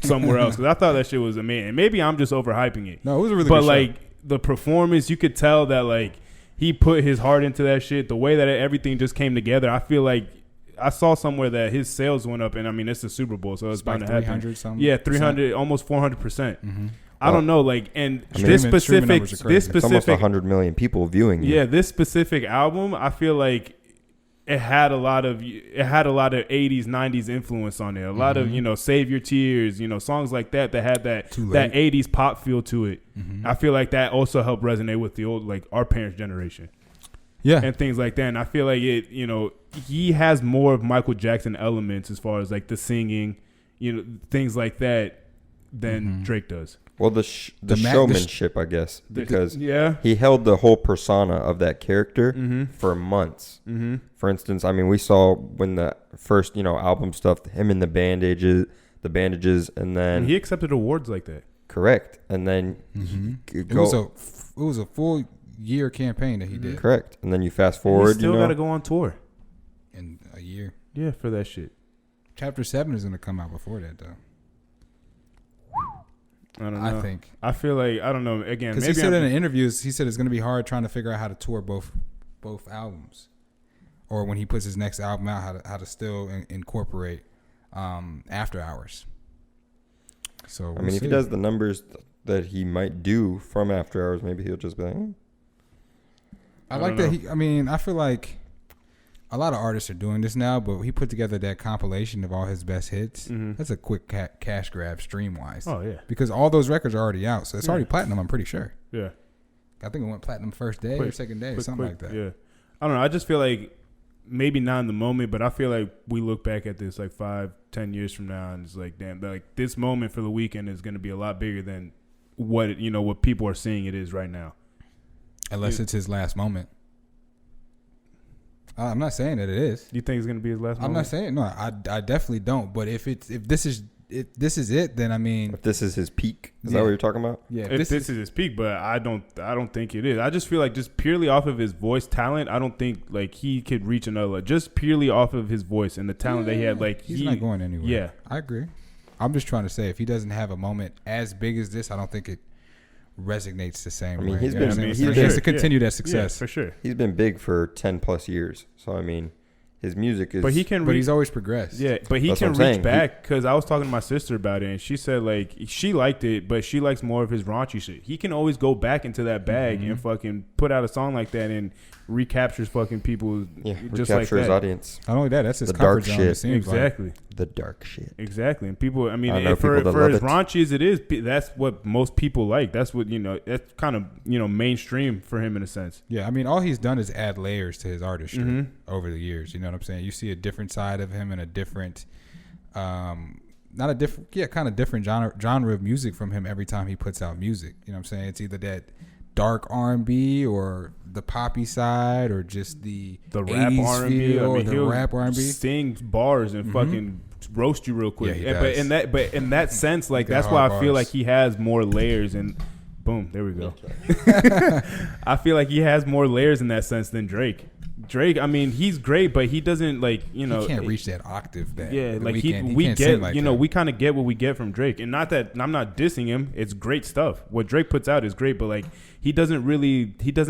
somewhere else. Because I thought that shit was amazing. Maybe I'm just overhyping it. No, it was a really but good like show. the performance, you could tell that like he put his heart into that shit. The way that everything just came together, I feel like I saw somewhere that his sales went up, and I mean it's the Super Bowl, so it's bound to happen. 300 something. Yeah, 300, almost 400%. I don't know, like, and I mean, this streaming specific, numbers are crazy. It's almost specific, 100 million people viewing you. yeah, this specific album, I feel like it had a lot of 80s, 90s influence on it. A lot of, you know, Save Your Tears, you know, songs like that had that 80s pop feel to it. I feel like that also helped resonate with the old, like our parents' generation. Yeah. And things like that. And I feel like it, you know, he has more of Michael Jackson elements as far as like the singing, you know, things like that than Drake does. Well, the showmanship, I guess, because he held the whole persona of that character for months. For instance, I mean, we saw when the first, you know, album stuff, him in the bandages, and then and he accepted awards like that. Correct, and then it was a full year campaign that he did. Correct, and then you fast forward. He still got to go on tour in a year. Yeah, for that shit. Chapter 7 is going to come out before that, though. I don't know. I think. I feel like, I don't know. Again, because maybe he said in interviews, he said it's going to be hard trying to figure out how to tour both albums, or when he puts his next album out, how to still incorporate After Hours. So I mean, if he does the numbers that he might do from After Hours, maybe he'll just be like, I like that. I feel like a lot of artists are doing this now, but he put together that compilation of all his best hits. That's a quick cash grab stream wise. Oh, yeah. Because all those records are already out. So it's already platinum, I'm pretty sure. Yeah. I think it went platinum first day or second day, something like that. Yeah. I don't know. I just feel like maybe not in the moment, but I feel like we look back at this like 5-10 years from now, and it's like, damn, like this moment for the Weeknd is going to be a lot bigger than what people are seeing it is right now. Unless it's his last moment. I'm not saying that it is. Do you think it's going to be his last moment? I'm not saying no. I definitely don't. But if this is it, then I mean, if this is his peak, is that what you're talking about? Yeah. If this is his peak, but I don't think it is. I just feel like just purely off of his voice talent, I don't think like he could reach another. Just purely off of his voice and the talent that he had, like he's not going anywhere. Yeah, I agree. I'm just trying to say if he doesn't have a moment as big as this, I don't think it resonates the same way. He has to continue that success. Yeah, for sure. He's been big for 10 plus years. So, I mean, his music is. But he can. But he's always progressed. Yeah, but he That's can what I'm reach saying. back because I was talking to my sister about it, and she said like she liked it, but she likes more of his raunchy shit. He can always go back into that bag and fucking put out a song like that and recaptures fucking people just like recapture his that. audience. Not only that, that's his The comfort dark zone. shit. It seems Exactly. Like. The dark shit. Exactly, and people. I mean, I know for people that love as it. raunchy as it is, that's what most people like. That's what that's kind of mainstream for him in a sense. Yeah, I mean, all he's done is add layers to his artistry Mhm. over the years. You know what I'm saying? You see a different side of him and a different, not a different, kind of different genre of music from him every time he puts out music. You know what I'm saying? It's either that dark R&B or the poppy side or just the rap 80s R&B. feel I mean, or the he'll rap R&B. sing bars and fucking roast you real quick. Yeah, he does. But in that sense, like He got that's why I hard feel bars. like he has more layers and boom, there we go. I feel like he has more layers in that sense than Drake. Drake, I mean, he's great, but he doesn't like He can't reach that octave. That yeah, the like Weeknd. we can't get sing like that. we kind of get what we get from Drake, and not that I'm not dissing him. It's great stuff. What Drake puts out is great, but like he doesn't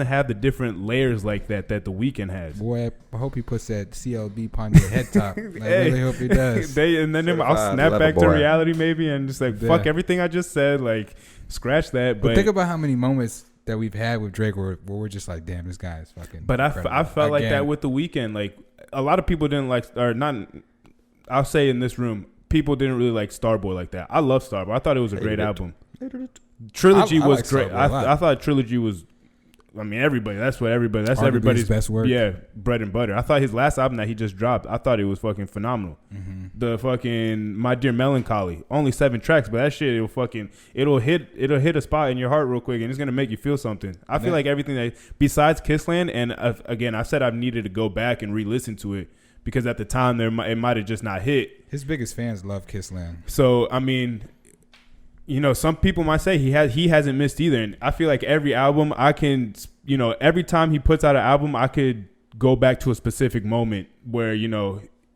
have the different layers like that the Weeknd has. Boy, I hope he puts that CLB upon your head top. I really hope he does. And then I'll Certified snap level back to boy. reality maybe and just like fuck everything I just said, like scratch that. But think about how many moments that we've had with Drake where we're just like, damn, this guy is fucking. But incredible. I felt like Again, that with the Weeknd. Like a lot of people didn't like, or not. I'll say in this room, people didn't really like Starboy like that. I love Starboy. I thought it was a great album. Trilogy I was like great. Starboy a lot. I thought Trilogy was. I mean, everybody. That's Arguably everybody's his best work. Yeah, bread and butter. I thought his last album that he just dropped. I thought it was fucking phenomenal. The fucking My Dear Melancholy, only 7 tracks, but that shit it'll hit a spot in your heart real quick, and it's gonna make you feel something. I feel like everything that besides Kissland, and again, I said I've needed to go back and re-listen to it because at the time it might have just not hit. His biggest fans love Kissland. So I mean. Some people might say he hasn't missed either, and I feel like every album I can, every time he puts out an album, I could go back to a specific moment where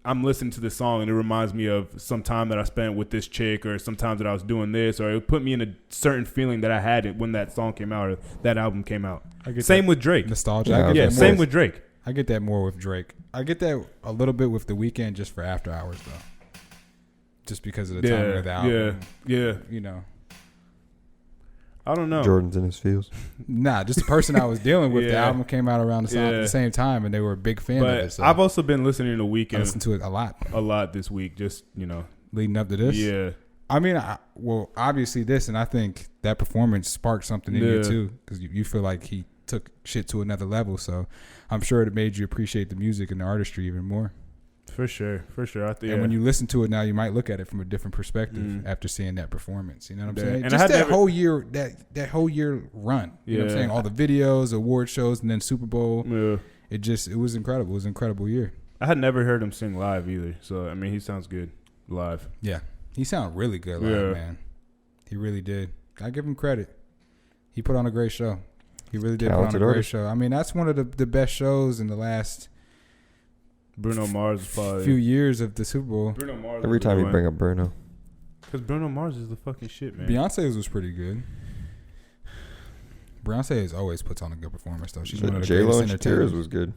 I'm listening to the song and it reminds me of some time that I spent with this chick, or some time that I was doing this, or it put me in a certain feeling that I had when that song came out or that album came out. Same with Drake. Nostalgia. Yeah, I get Yeah, that same more. with Drake. I get that more with Drake. I get that a little bit with the Weeknd just for After Hours though. Just because of the timing of the album. Yeah. I don't know. Jordan's in his feels. Nah, just the person I was dealing with. The Yeah. album came out around the same time, and they were a big fan of it. But So I've also been listening to I Weeknd listened to it a lot this week. Just leading up to this. yeah. I mean, obviously this, and I think that performance sparked something in you too, because you feel like he took shit to another level. So I'm sure it made you appreciate the music and the artistry even more. For sure. And when you listen to it now, you might look at it from a different perspective after seeing that performance. You know what I'm Yeah. saying? And Just I had that never- whole year, that whole year run. You know what I'm Yeah. saying? All the videos, award shows, and then Super Bowl. Yeah. It was incredible. It was an incredible year. I had never heard him sing live either. So I mean, he sounds good live. Yeah, he sounded really good live, man. He really did. I give him credit. He put on a great show. He really did Talented put on a great artist. show. I mean, that's one of the best shows in the last Bruno Mars is probably few years of the Super Bowl. Bruno Mars. Every time you bring up Bruno. because Bruno Mars is the fucking shit, man. Beyonce's was pretty good. Beyonce has always puts on a good performance, though. She's one of the J-Lo greatest and Shakira's entertainers. was good.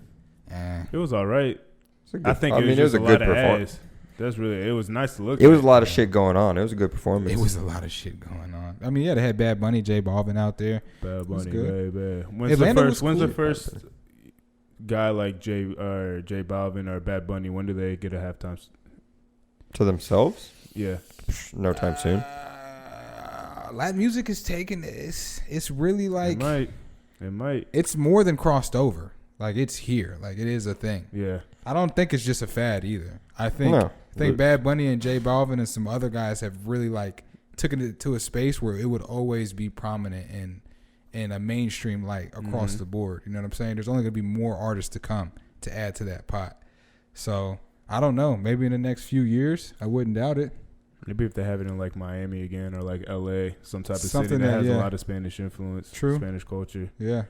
It was all right. It's a good, I think mean, it was just a good lot of performance. ass. That's really. It was nice to look. It at. was a lot of shit going on. It was a good performance. It was a lot of shit going on. I mean, yeah, they had Bad Bunny, J Balvin out there. Bad was Bunny, good. bad. When's Atlanta the was first? When's the cool. first guy like J Balvin or Bad Bunny? When do they get a halftime? To themselves? Yeah. No time soon. Latin music is taking this. It's really like It might. it's more than crossed over. Like it's here. Like it is a thing. Yeah. I don't think it's just a fad either. I think Bad Bunny and J Balvin and some other guys have really like taken it to a space where it would always be prominent in a mainstream light across the board. You know what I'm saying? There's only gonna be more artists to come to add to that pot. So I don't know. Maybe in the next few years, I wouldn't doubt it. Maybe if they have it in like Miami again or like LA, some type of Something city that has that, a yeah. lot of Spanish influence, True. Spanish culture. Yeah,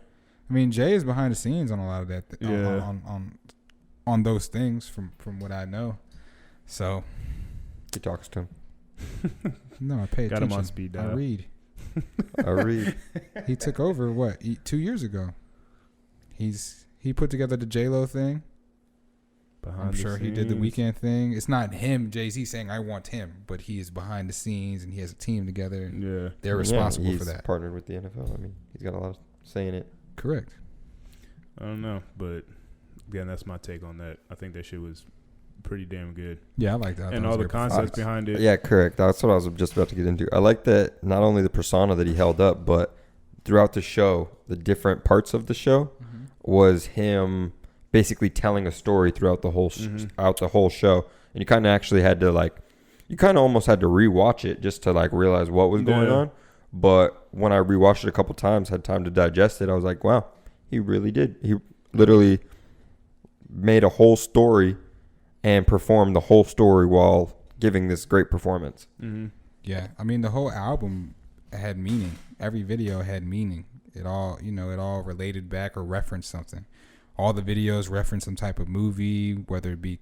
I mean Jay is behind the scenes on a lot of that. On those things from what I know. So He talks to him. no, I pay Got attention. him on speed I dial. read. I read. He took over 2 years ago. He put together the J-Lo thing. I'm sure he did the Weeknd thing. It's not him, Jay-Z, saying I want him, but he is behind the scenes and he has a team together. And Yeah, they're responsible for that. He's partnered with the NFL. I mean, he's got a lot of say in it. Correct. I don't know, but again, that's my take on that. I think that shit was pretty damn good. Yeah, I like that. And all the concepts behind it. Yeah, correct. That's what I was just about to get into. I like that not only the persona that he held up, but throughout the show, the different parts of the show was him basically telling a story throughout the whole out the whole show. And you kind of actually had to you kind of almost had to rewatch it just to realize what was going on. But when I rewatched it a couple times, had time to digest it, I was like, wow, he really did. He literally made a whole story and performed the whole story while giving this great performance. Mm-hmm. Yeah, I mean, the whole album had meaning. Every video had meaning. It all, it all related back or referenced something. All the videos reference some type of movie, whether it be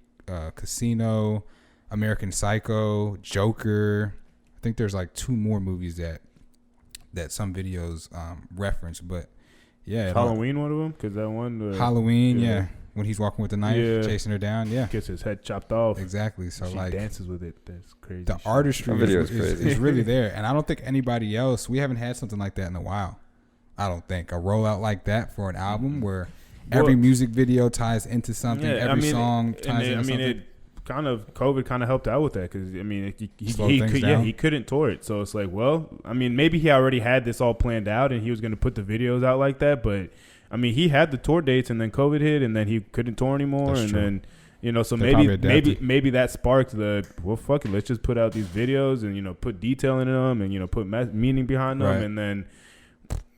Casino, American Psycho, Joker. I think there's 2 more movies that some videos reference, but yeah, Halloween, one of them, because that one Halloween, yeah, when he's walking with the knife, chasing her down, gets his head chopped off. Exactly. So she dances with it. That's crazy. The artistry is really there, and I don't think anybody else. We haven't had something like that in a while. I don't think a rollout like that for an album where every music video ties into something, every song ties into something. COVID kind of helped out with that because he couldn't tour it, so it's maybe he already had this all planned out and he was going to put the videos out like that, but I mean he had the tour dates and then COVID hit and then he couldn't tour anymore. That's and true. Then so maybe that sparked fuck it, let's just put out these videos and put detail in them and put meaning behind them, and then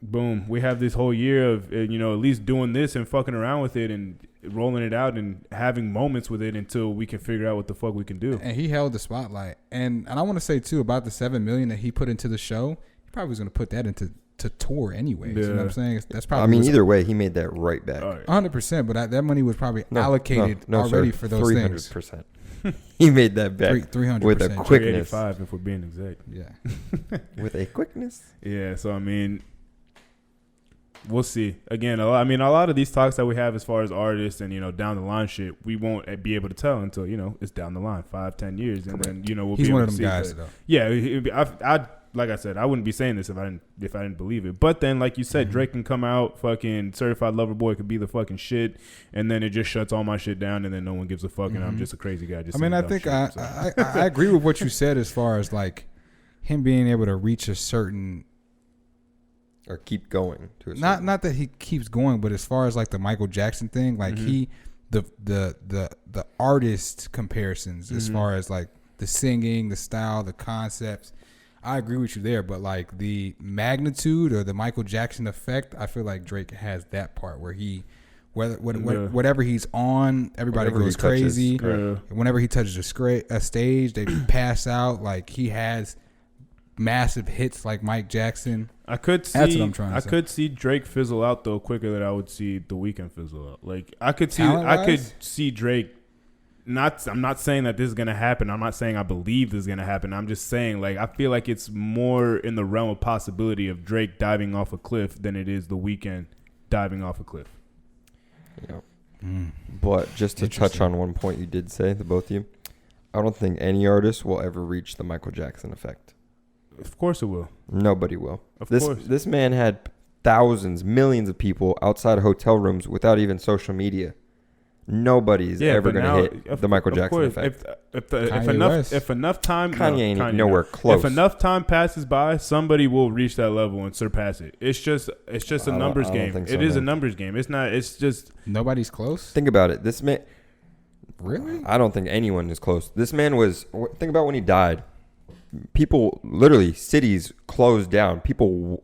boom, we have this whole year of at least doing this and fucking around with it and rolling it out and having moments with it until we can figure out what the fuck we can do. And he held the spotlight. And I want to say too about the $7 million that he put into the show. He probably was going to put that into tour anyways. Yeah. You know what I'm saying? That's probably. I mean, either way, he made that right back. 100%. But that money was probably allocated already for those 300%. Things. He made that back 300% with a quickness. 385 if we're being exact. Yeah. With a quickness. Yeah. So I mean. We'll see. Again, a lot of these talks that we have as far as artists and, down the line shit, we won't be able to tell until, it's down the line, 5-10 years. And then, we'll He's be able one of to them see guys, that. though. Yeah. I like I said, I wouldn't be saying this if I didn't believe it. But then, like you said, Drake can come out, fucking Certified Lover Boy could be the fucking shit. And then it just shuts all my shit down and then no one gives a fuck. And I'm just a crazy guy. I think I agree with what you said as far as him being able to reach a certain... Or keep going to a not that he keeps going, but as far as the Michael Jackson thing, the artist comparisons as far as the singing, the style, the concepts, I agree with you there. But the magnitude or the Michael Jackson effect, I feel like Drake has that part where he, whatever he's on, everybody goes crazy. Whenever he touches a stage, they pass out. He has massive hits like Mike Jackson. That's what I'm trying to say. I could see Drake fizzle out though quicker than I would see The Weeknd fizzle out. I could see Drake. I'm not saying that this is gonna happen. I'm not saying I believe this is gonna happen. I'm just saying I feel like it's more in the realm of possibility of Drake diving off a cliff than it is The Weeknd diving off a cliff. Yeah. But just to touch on one point you did say, the both of you, I don't think any artist will ever reach the Michael Jackson effect. Of course it will. Nobody will. Of course. This man had thousands, millions of people outside of hotel rooms without even social media. Nobody's ever going to hit the Michael Jackson effect. If enough time, Kanye ain't nowhere close. If enough time passes by, somebody will reach that level and surpass it. It's just a numbers game. It is a numbers game. It's not. It's just nobody's close. Think about it. This man. Really? I don't think anyone is close. This man was. Think about when he died. People, literally, cities closed down. People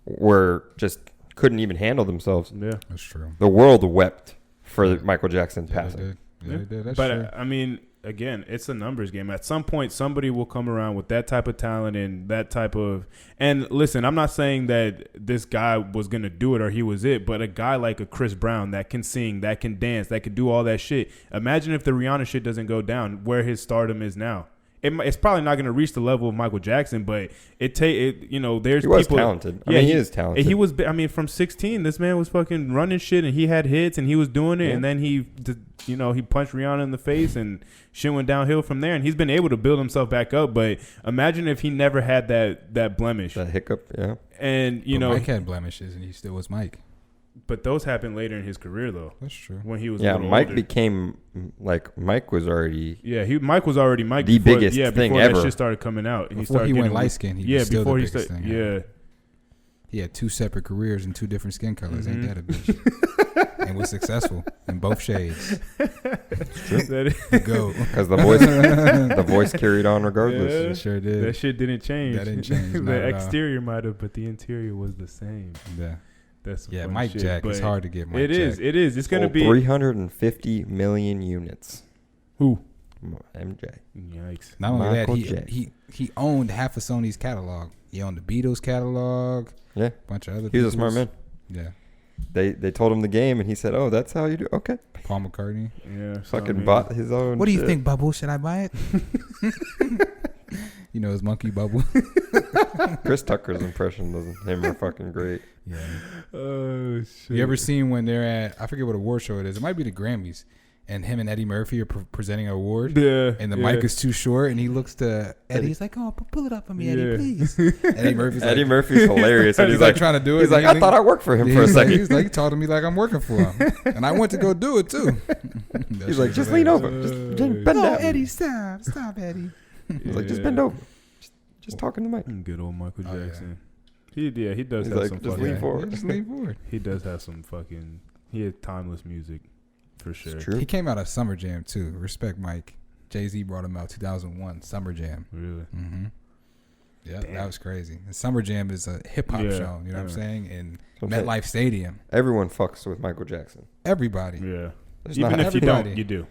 were just couldn't even handle themselves. Yeah, that's true. The world wept for Michael Jackson passing. They did. That's but true. I mean, again, it's a numbers game. At some point, somebody will come around with that type of talent and that type of. And listen, I'm not saying that this guy was gonna do it or he was it, but a guy like a Chris Brown that can sing, that can dance, that can do all that shit. Imagine if the Rihanna shit doesn't go down, where his stardom is now. It's probably not going to reach the level of Michael Jackson, but there's He was people talented. I mean, he is talented. He was. I mean, from 16, this man was fucking running shit, and he had hits, and he was doing it, and then he punched Rihanna in the face, and shit went downhill from there, and he's been able to build himself back up. But imagine if he never had that blemish, that hiccup, yeah. And Mike had blemishes, and he still was Mike. But those happened later in his career, though. That's true. When he was Mike older. became Mike was already Mike was already Mike the before, biggest thing before ever. That shit started coming out. And Before he went light skin, he was still the biggest thing. Yeah. He had 2 separate careers and 2 different skin colors. Ain't that a bitch? And was successful in both shades. Go. Because the voice carried on regardless. Yeah, it sure did. That shit didn't change. That didn't change. The exterior might have, but the interior was the same. Yeah. That's Mike shit, Jack. It's hard to get Mike Jack. It is. It's gonna be 350 million units. Who? MJ. Yikes. Not only Michael that, he owned half of Sony's catalog. He owned the Beatles catalog. Yeah. A bunch of other. He was a smart man. Yeah. They told him the game, and he said, "Oh, that's how you do." Okay. Paul McCartney. Yeah. Fucking bought his own. What do you shit. think, Bubble? Should I buy it? You know his monkey Bubble. Chris Tucker's impression of him are fucking great. Yeah. Oh shit. You ever seen when they're at, I forget what award show it is. It might be the Grammys. And him and Eddie Murphy are presenting an award. Yeah. And the mic is too short. And he looks to Eddie. He's like, "Oh, pull it up for me, Eddie, please." Eddie Murphy's hilarious. And he's like trying to do it. He's like, "I thought I worked for him for a second." He's like talking to me like I'm working for him. And I went to go do it too. He's like, "Just lean over. Just bend down." No, Eddie, stop, Eddie. He's like, "Just bend over. Just talking to Mike." Good old Michael Jackson. Yeah. He does He's have like, some just fucking. lean forward. Just lean forward. He does have some fucking. He had timeless music, for sure. It's true. He came out of Summer Jam too. Respect, Mike. Jay-Z brought him out 2001 Summer Jam. Really? Mm-hmm. Yeah, that was crazy. And Summer Jam is a hip hop show. You know what I'm saying? In MetLife Stadium. Everyone fucks with Michael Jackson. Everybody. Yeah. There's Even not if you don't, everybody. you do.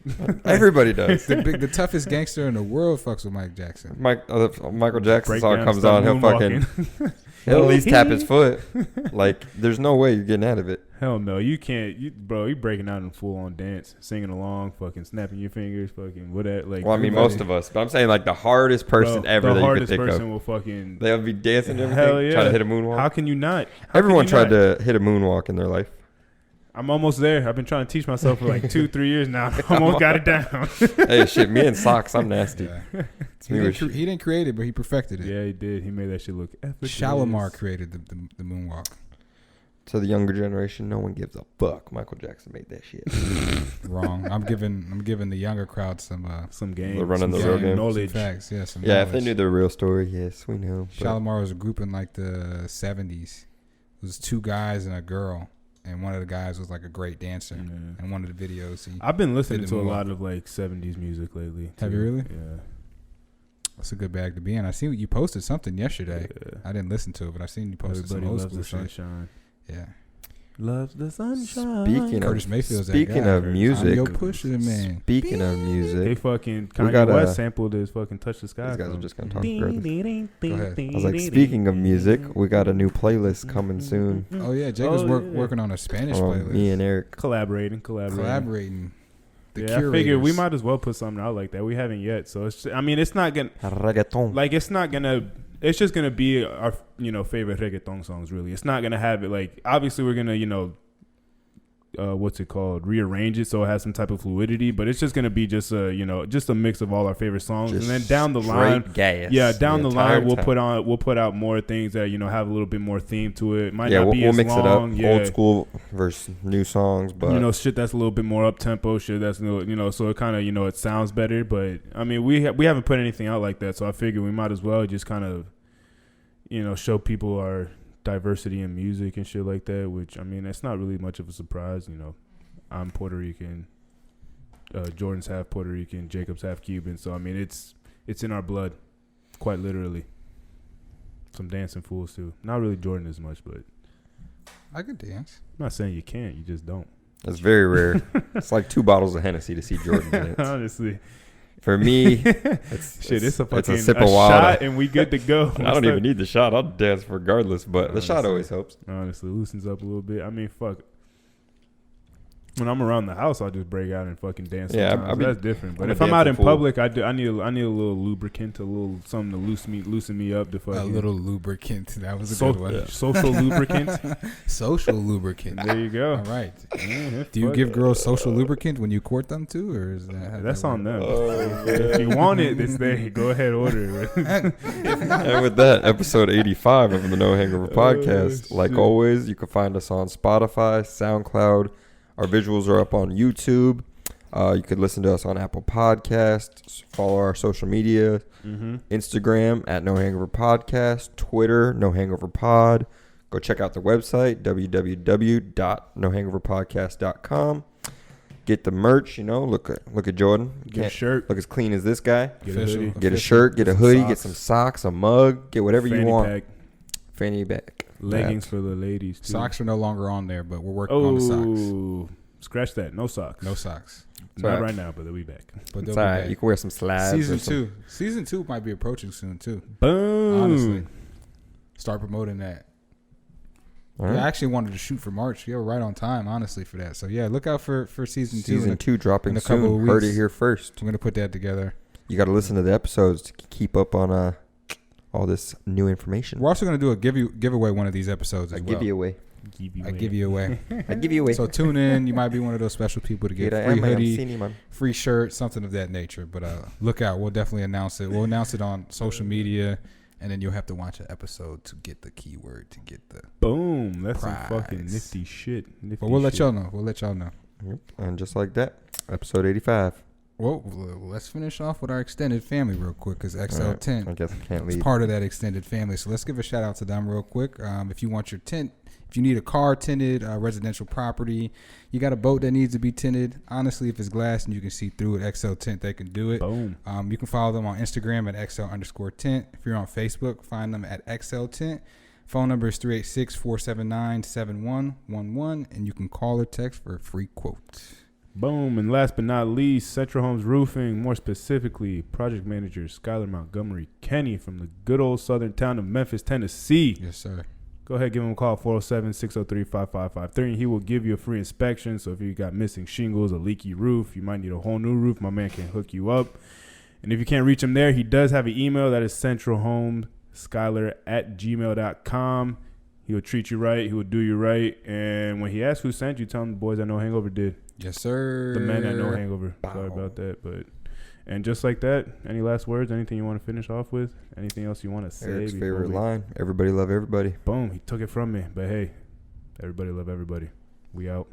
Everybody does. The toughest gangster in the world fucks with Mike Jackson. Michael Jackson Break song down, comes start on, moonwalking. he'll at least tap his foot. Like, there's no way you're getting out of it. Hell no, you can't, bro. You breaking out in full on dance, singing along, fucking snapping your fingers, fucking whatever. Like, Well, I mean, most of us, but I'm saying like the hardest person ever the that you could hardest think person of. will fucking. They'll be dancing and Hell everything, yeah. trying to hit a moonwalk. How can you not? How Everyone can you tried not? to hit a moonwalk in their life. I'm almost there. I've been trying to teach myself for like 2-3 years now. I almost got it down. Hey, shit, me and socks, I'm nasty. Yeah. It's me with He didn't create it, but he perfected it. Yeah, he did. He made that shit look effortless. Shalimar created the moonwalk. To the younger generation, no one gives a fuck. Michael Jackson made that shit. Wrong. I'm giving the younger crowd some game. They're running the some real game. knowledge. some facts. Yeah, some Yeah, if they knowledge. knew the real story, yes, we know. but- Shalimar was a group in like the 70s. It was 2 guys and a girl, and one of the guys was like a great dancer. Yeah. And one of the videos, I've been listening did to the a moonwalk. lot of like 70s music lately. Have too. you really? Yeah. that's a good bag to be in. I seen you posted something yesterday. Yeah. I didn't listen to it, but I seen you posted Everybody some old loves school the shit. sunshine. Yeah. Loves the sunshine. Curtis Mayfield's that Speaking guy. of music, I'm your pusher, man. speaking of They music, fucking We Kanye got, West sampled his fucking Touch the Sky. these guys are song. just gonna talk regardless. Go ahead. I was like, speaking of music, we got a new playlist coming soon. Oh yeah, Jake was yeah. working on a Spanish Oh, playlist. me and Eric. collaborating. Collaborating. The Yeah, I figured we curators. might as well put something out like that. We haven't yet, so it's. I mean, it's not gonna Reggaeton. like. It's not gonna. It's just gonna be our favorite reggaeton songs. Really, it's not gonna have it like. Obviously, we're gonna what's it called? Rearrange it so it has some type of fluidity, but it's just gonna be just a mix of all our favorite songs, Just and then down the straight line. gas. Yeah, down the line entire we'll put out more things that have a little bit more theme to it. Might Yeah, not be we'll as mix long. it up. Yeah. Old school versus new songs, but Shit that's a little bit more up tempo. Shit that's so it kind of it sounds better. But I mean, we haven't put anything out like that, so I figured we might as well just kind of show people our diversity in music and shit like that. Which I mean, it's not really much of a surprise. I'm Puerto Rican. Jordan's half Puerto Rican. Jacob's half Cuban. So I mean, it's in our blood, quite literally. Some dancing fools too. Not really Jordan as much, but I could dance. I'm not saying you can't. You just don't. it's very rare. It's like 2 bottles of Hennessy to see Jordan dance. Honestly, For me, it's a fucking a sip of water. shot and we good to go. I don't even need the shot. I'll dance regardless, but the shot always helps. Honestly, loosens up a little bit. I mean, fuck. When I'm around the house, I'll just break out and fucking dance. Yeah, Sometimes. That's different. But I'm if a I'm out in dancing fool. public, I need a little lubricant, a little something to loosen me up. To fucking A little lubricant. That was a good one. Social lubricant. Social lubricant. There you go. All right. Yeah, Do you fuck give it. girls social lubricant when you court them too, or is that? That's on them. Oh, If you want it, it's there. Go ahead, order it. And with that, episode 85 of the No Hangover podcast. Like shit. always, you can find us on Spotify, SoundCloud. Our visuals are up on YouTube. You could listen to us on Apple Podcasts. Follow our social media. Instagram at No Hangover Podcast. Twitter, No Hangover Pod. Go check out the website, www.nohangoverpodcast.com. Get the merch, look at Jordan. Get a shirt. Look as clean as this guy. Get a hoodie. Get a shirt, get a hoodie, get socks. some socks, a mug, get whatever you Fanny want. pack. Fanny pack. Leggings for the ladies, too. Socks are no longer on there, but we're working on the socks. Oh, scratch that. No socks. No socks. Not Sorry. right now, but they'll be back. But It's they'll all be right. back. You can wear some slides. Season 2 might be approaching soon too. Boom. Honestly, start promoting that. All Yeah, right. I actually wanted to shoot for March. Yeah, we're right on time, honestly, for that. So yeah, look out for season 2. Season 2 dropping in a couple soon. of Heard it weeks. here first. I'm gonna put that together. You got to listen to the episodes to keep up on all this new information. We're also gonna do a giveaway one of these episodes as I well. give you away. I give you away. I give you away. So tune in. You might be one of those special people to get Mira, free am I hoodie, Cine, man. free shirt, something of that nature. But look out. We'll definitely announce it. We'll announce it on social media, and then you'll have to watch an episode to get the keyword to get the. Boom. That's Prize. some fucking nifty shit. But we'll let y'all know. We'll let y'all know. Yep. And just like that, episode 85. Well, let's finish off with our extended family real quick, because All right. XL10 I guess I can't is leave. part of that extended family. So let's give a shout out to them real quick. If you want your tent, if you need a car tinted, residential property, you got a boat that needs to be tinted. Honestly, if it's glass and you can see through it, XL Tint, they can do it. Boom. You can follow them on Instagram at XL_Tint. If you're on Facebook, find them at XL Tint. Phone number is 386-479-7111, and you can call or text for a free quote. Boom. And last but not least, Central Homes Roofing, more specifically, project manager Skylar Montgomery Kenny from the good old southern town of Memphis, Tennessee. Yes, sir. Go ahead, give him a call, 407-603-5553, and he will give you a free inspection. So if you got missing shingles, a leaky roof, you might need a whole new roof, my man can hook you up. And if you can't reach him there, he does have an email that is centralhomeskylar@gmail.com. He will treat you right. He will do you right. And when he asks who sent you, tell him the boys that know Hangover did. Yes, sir. The men that know Hangover. Bow. Sorry about that. And just like that, any last words? Anything you want to finish off with? Anything else you want to say? Eric's before favorite we- line. Everybody love everybody. Boom. He took it from me. But hey, everybody love everybody. We out.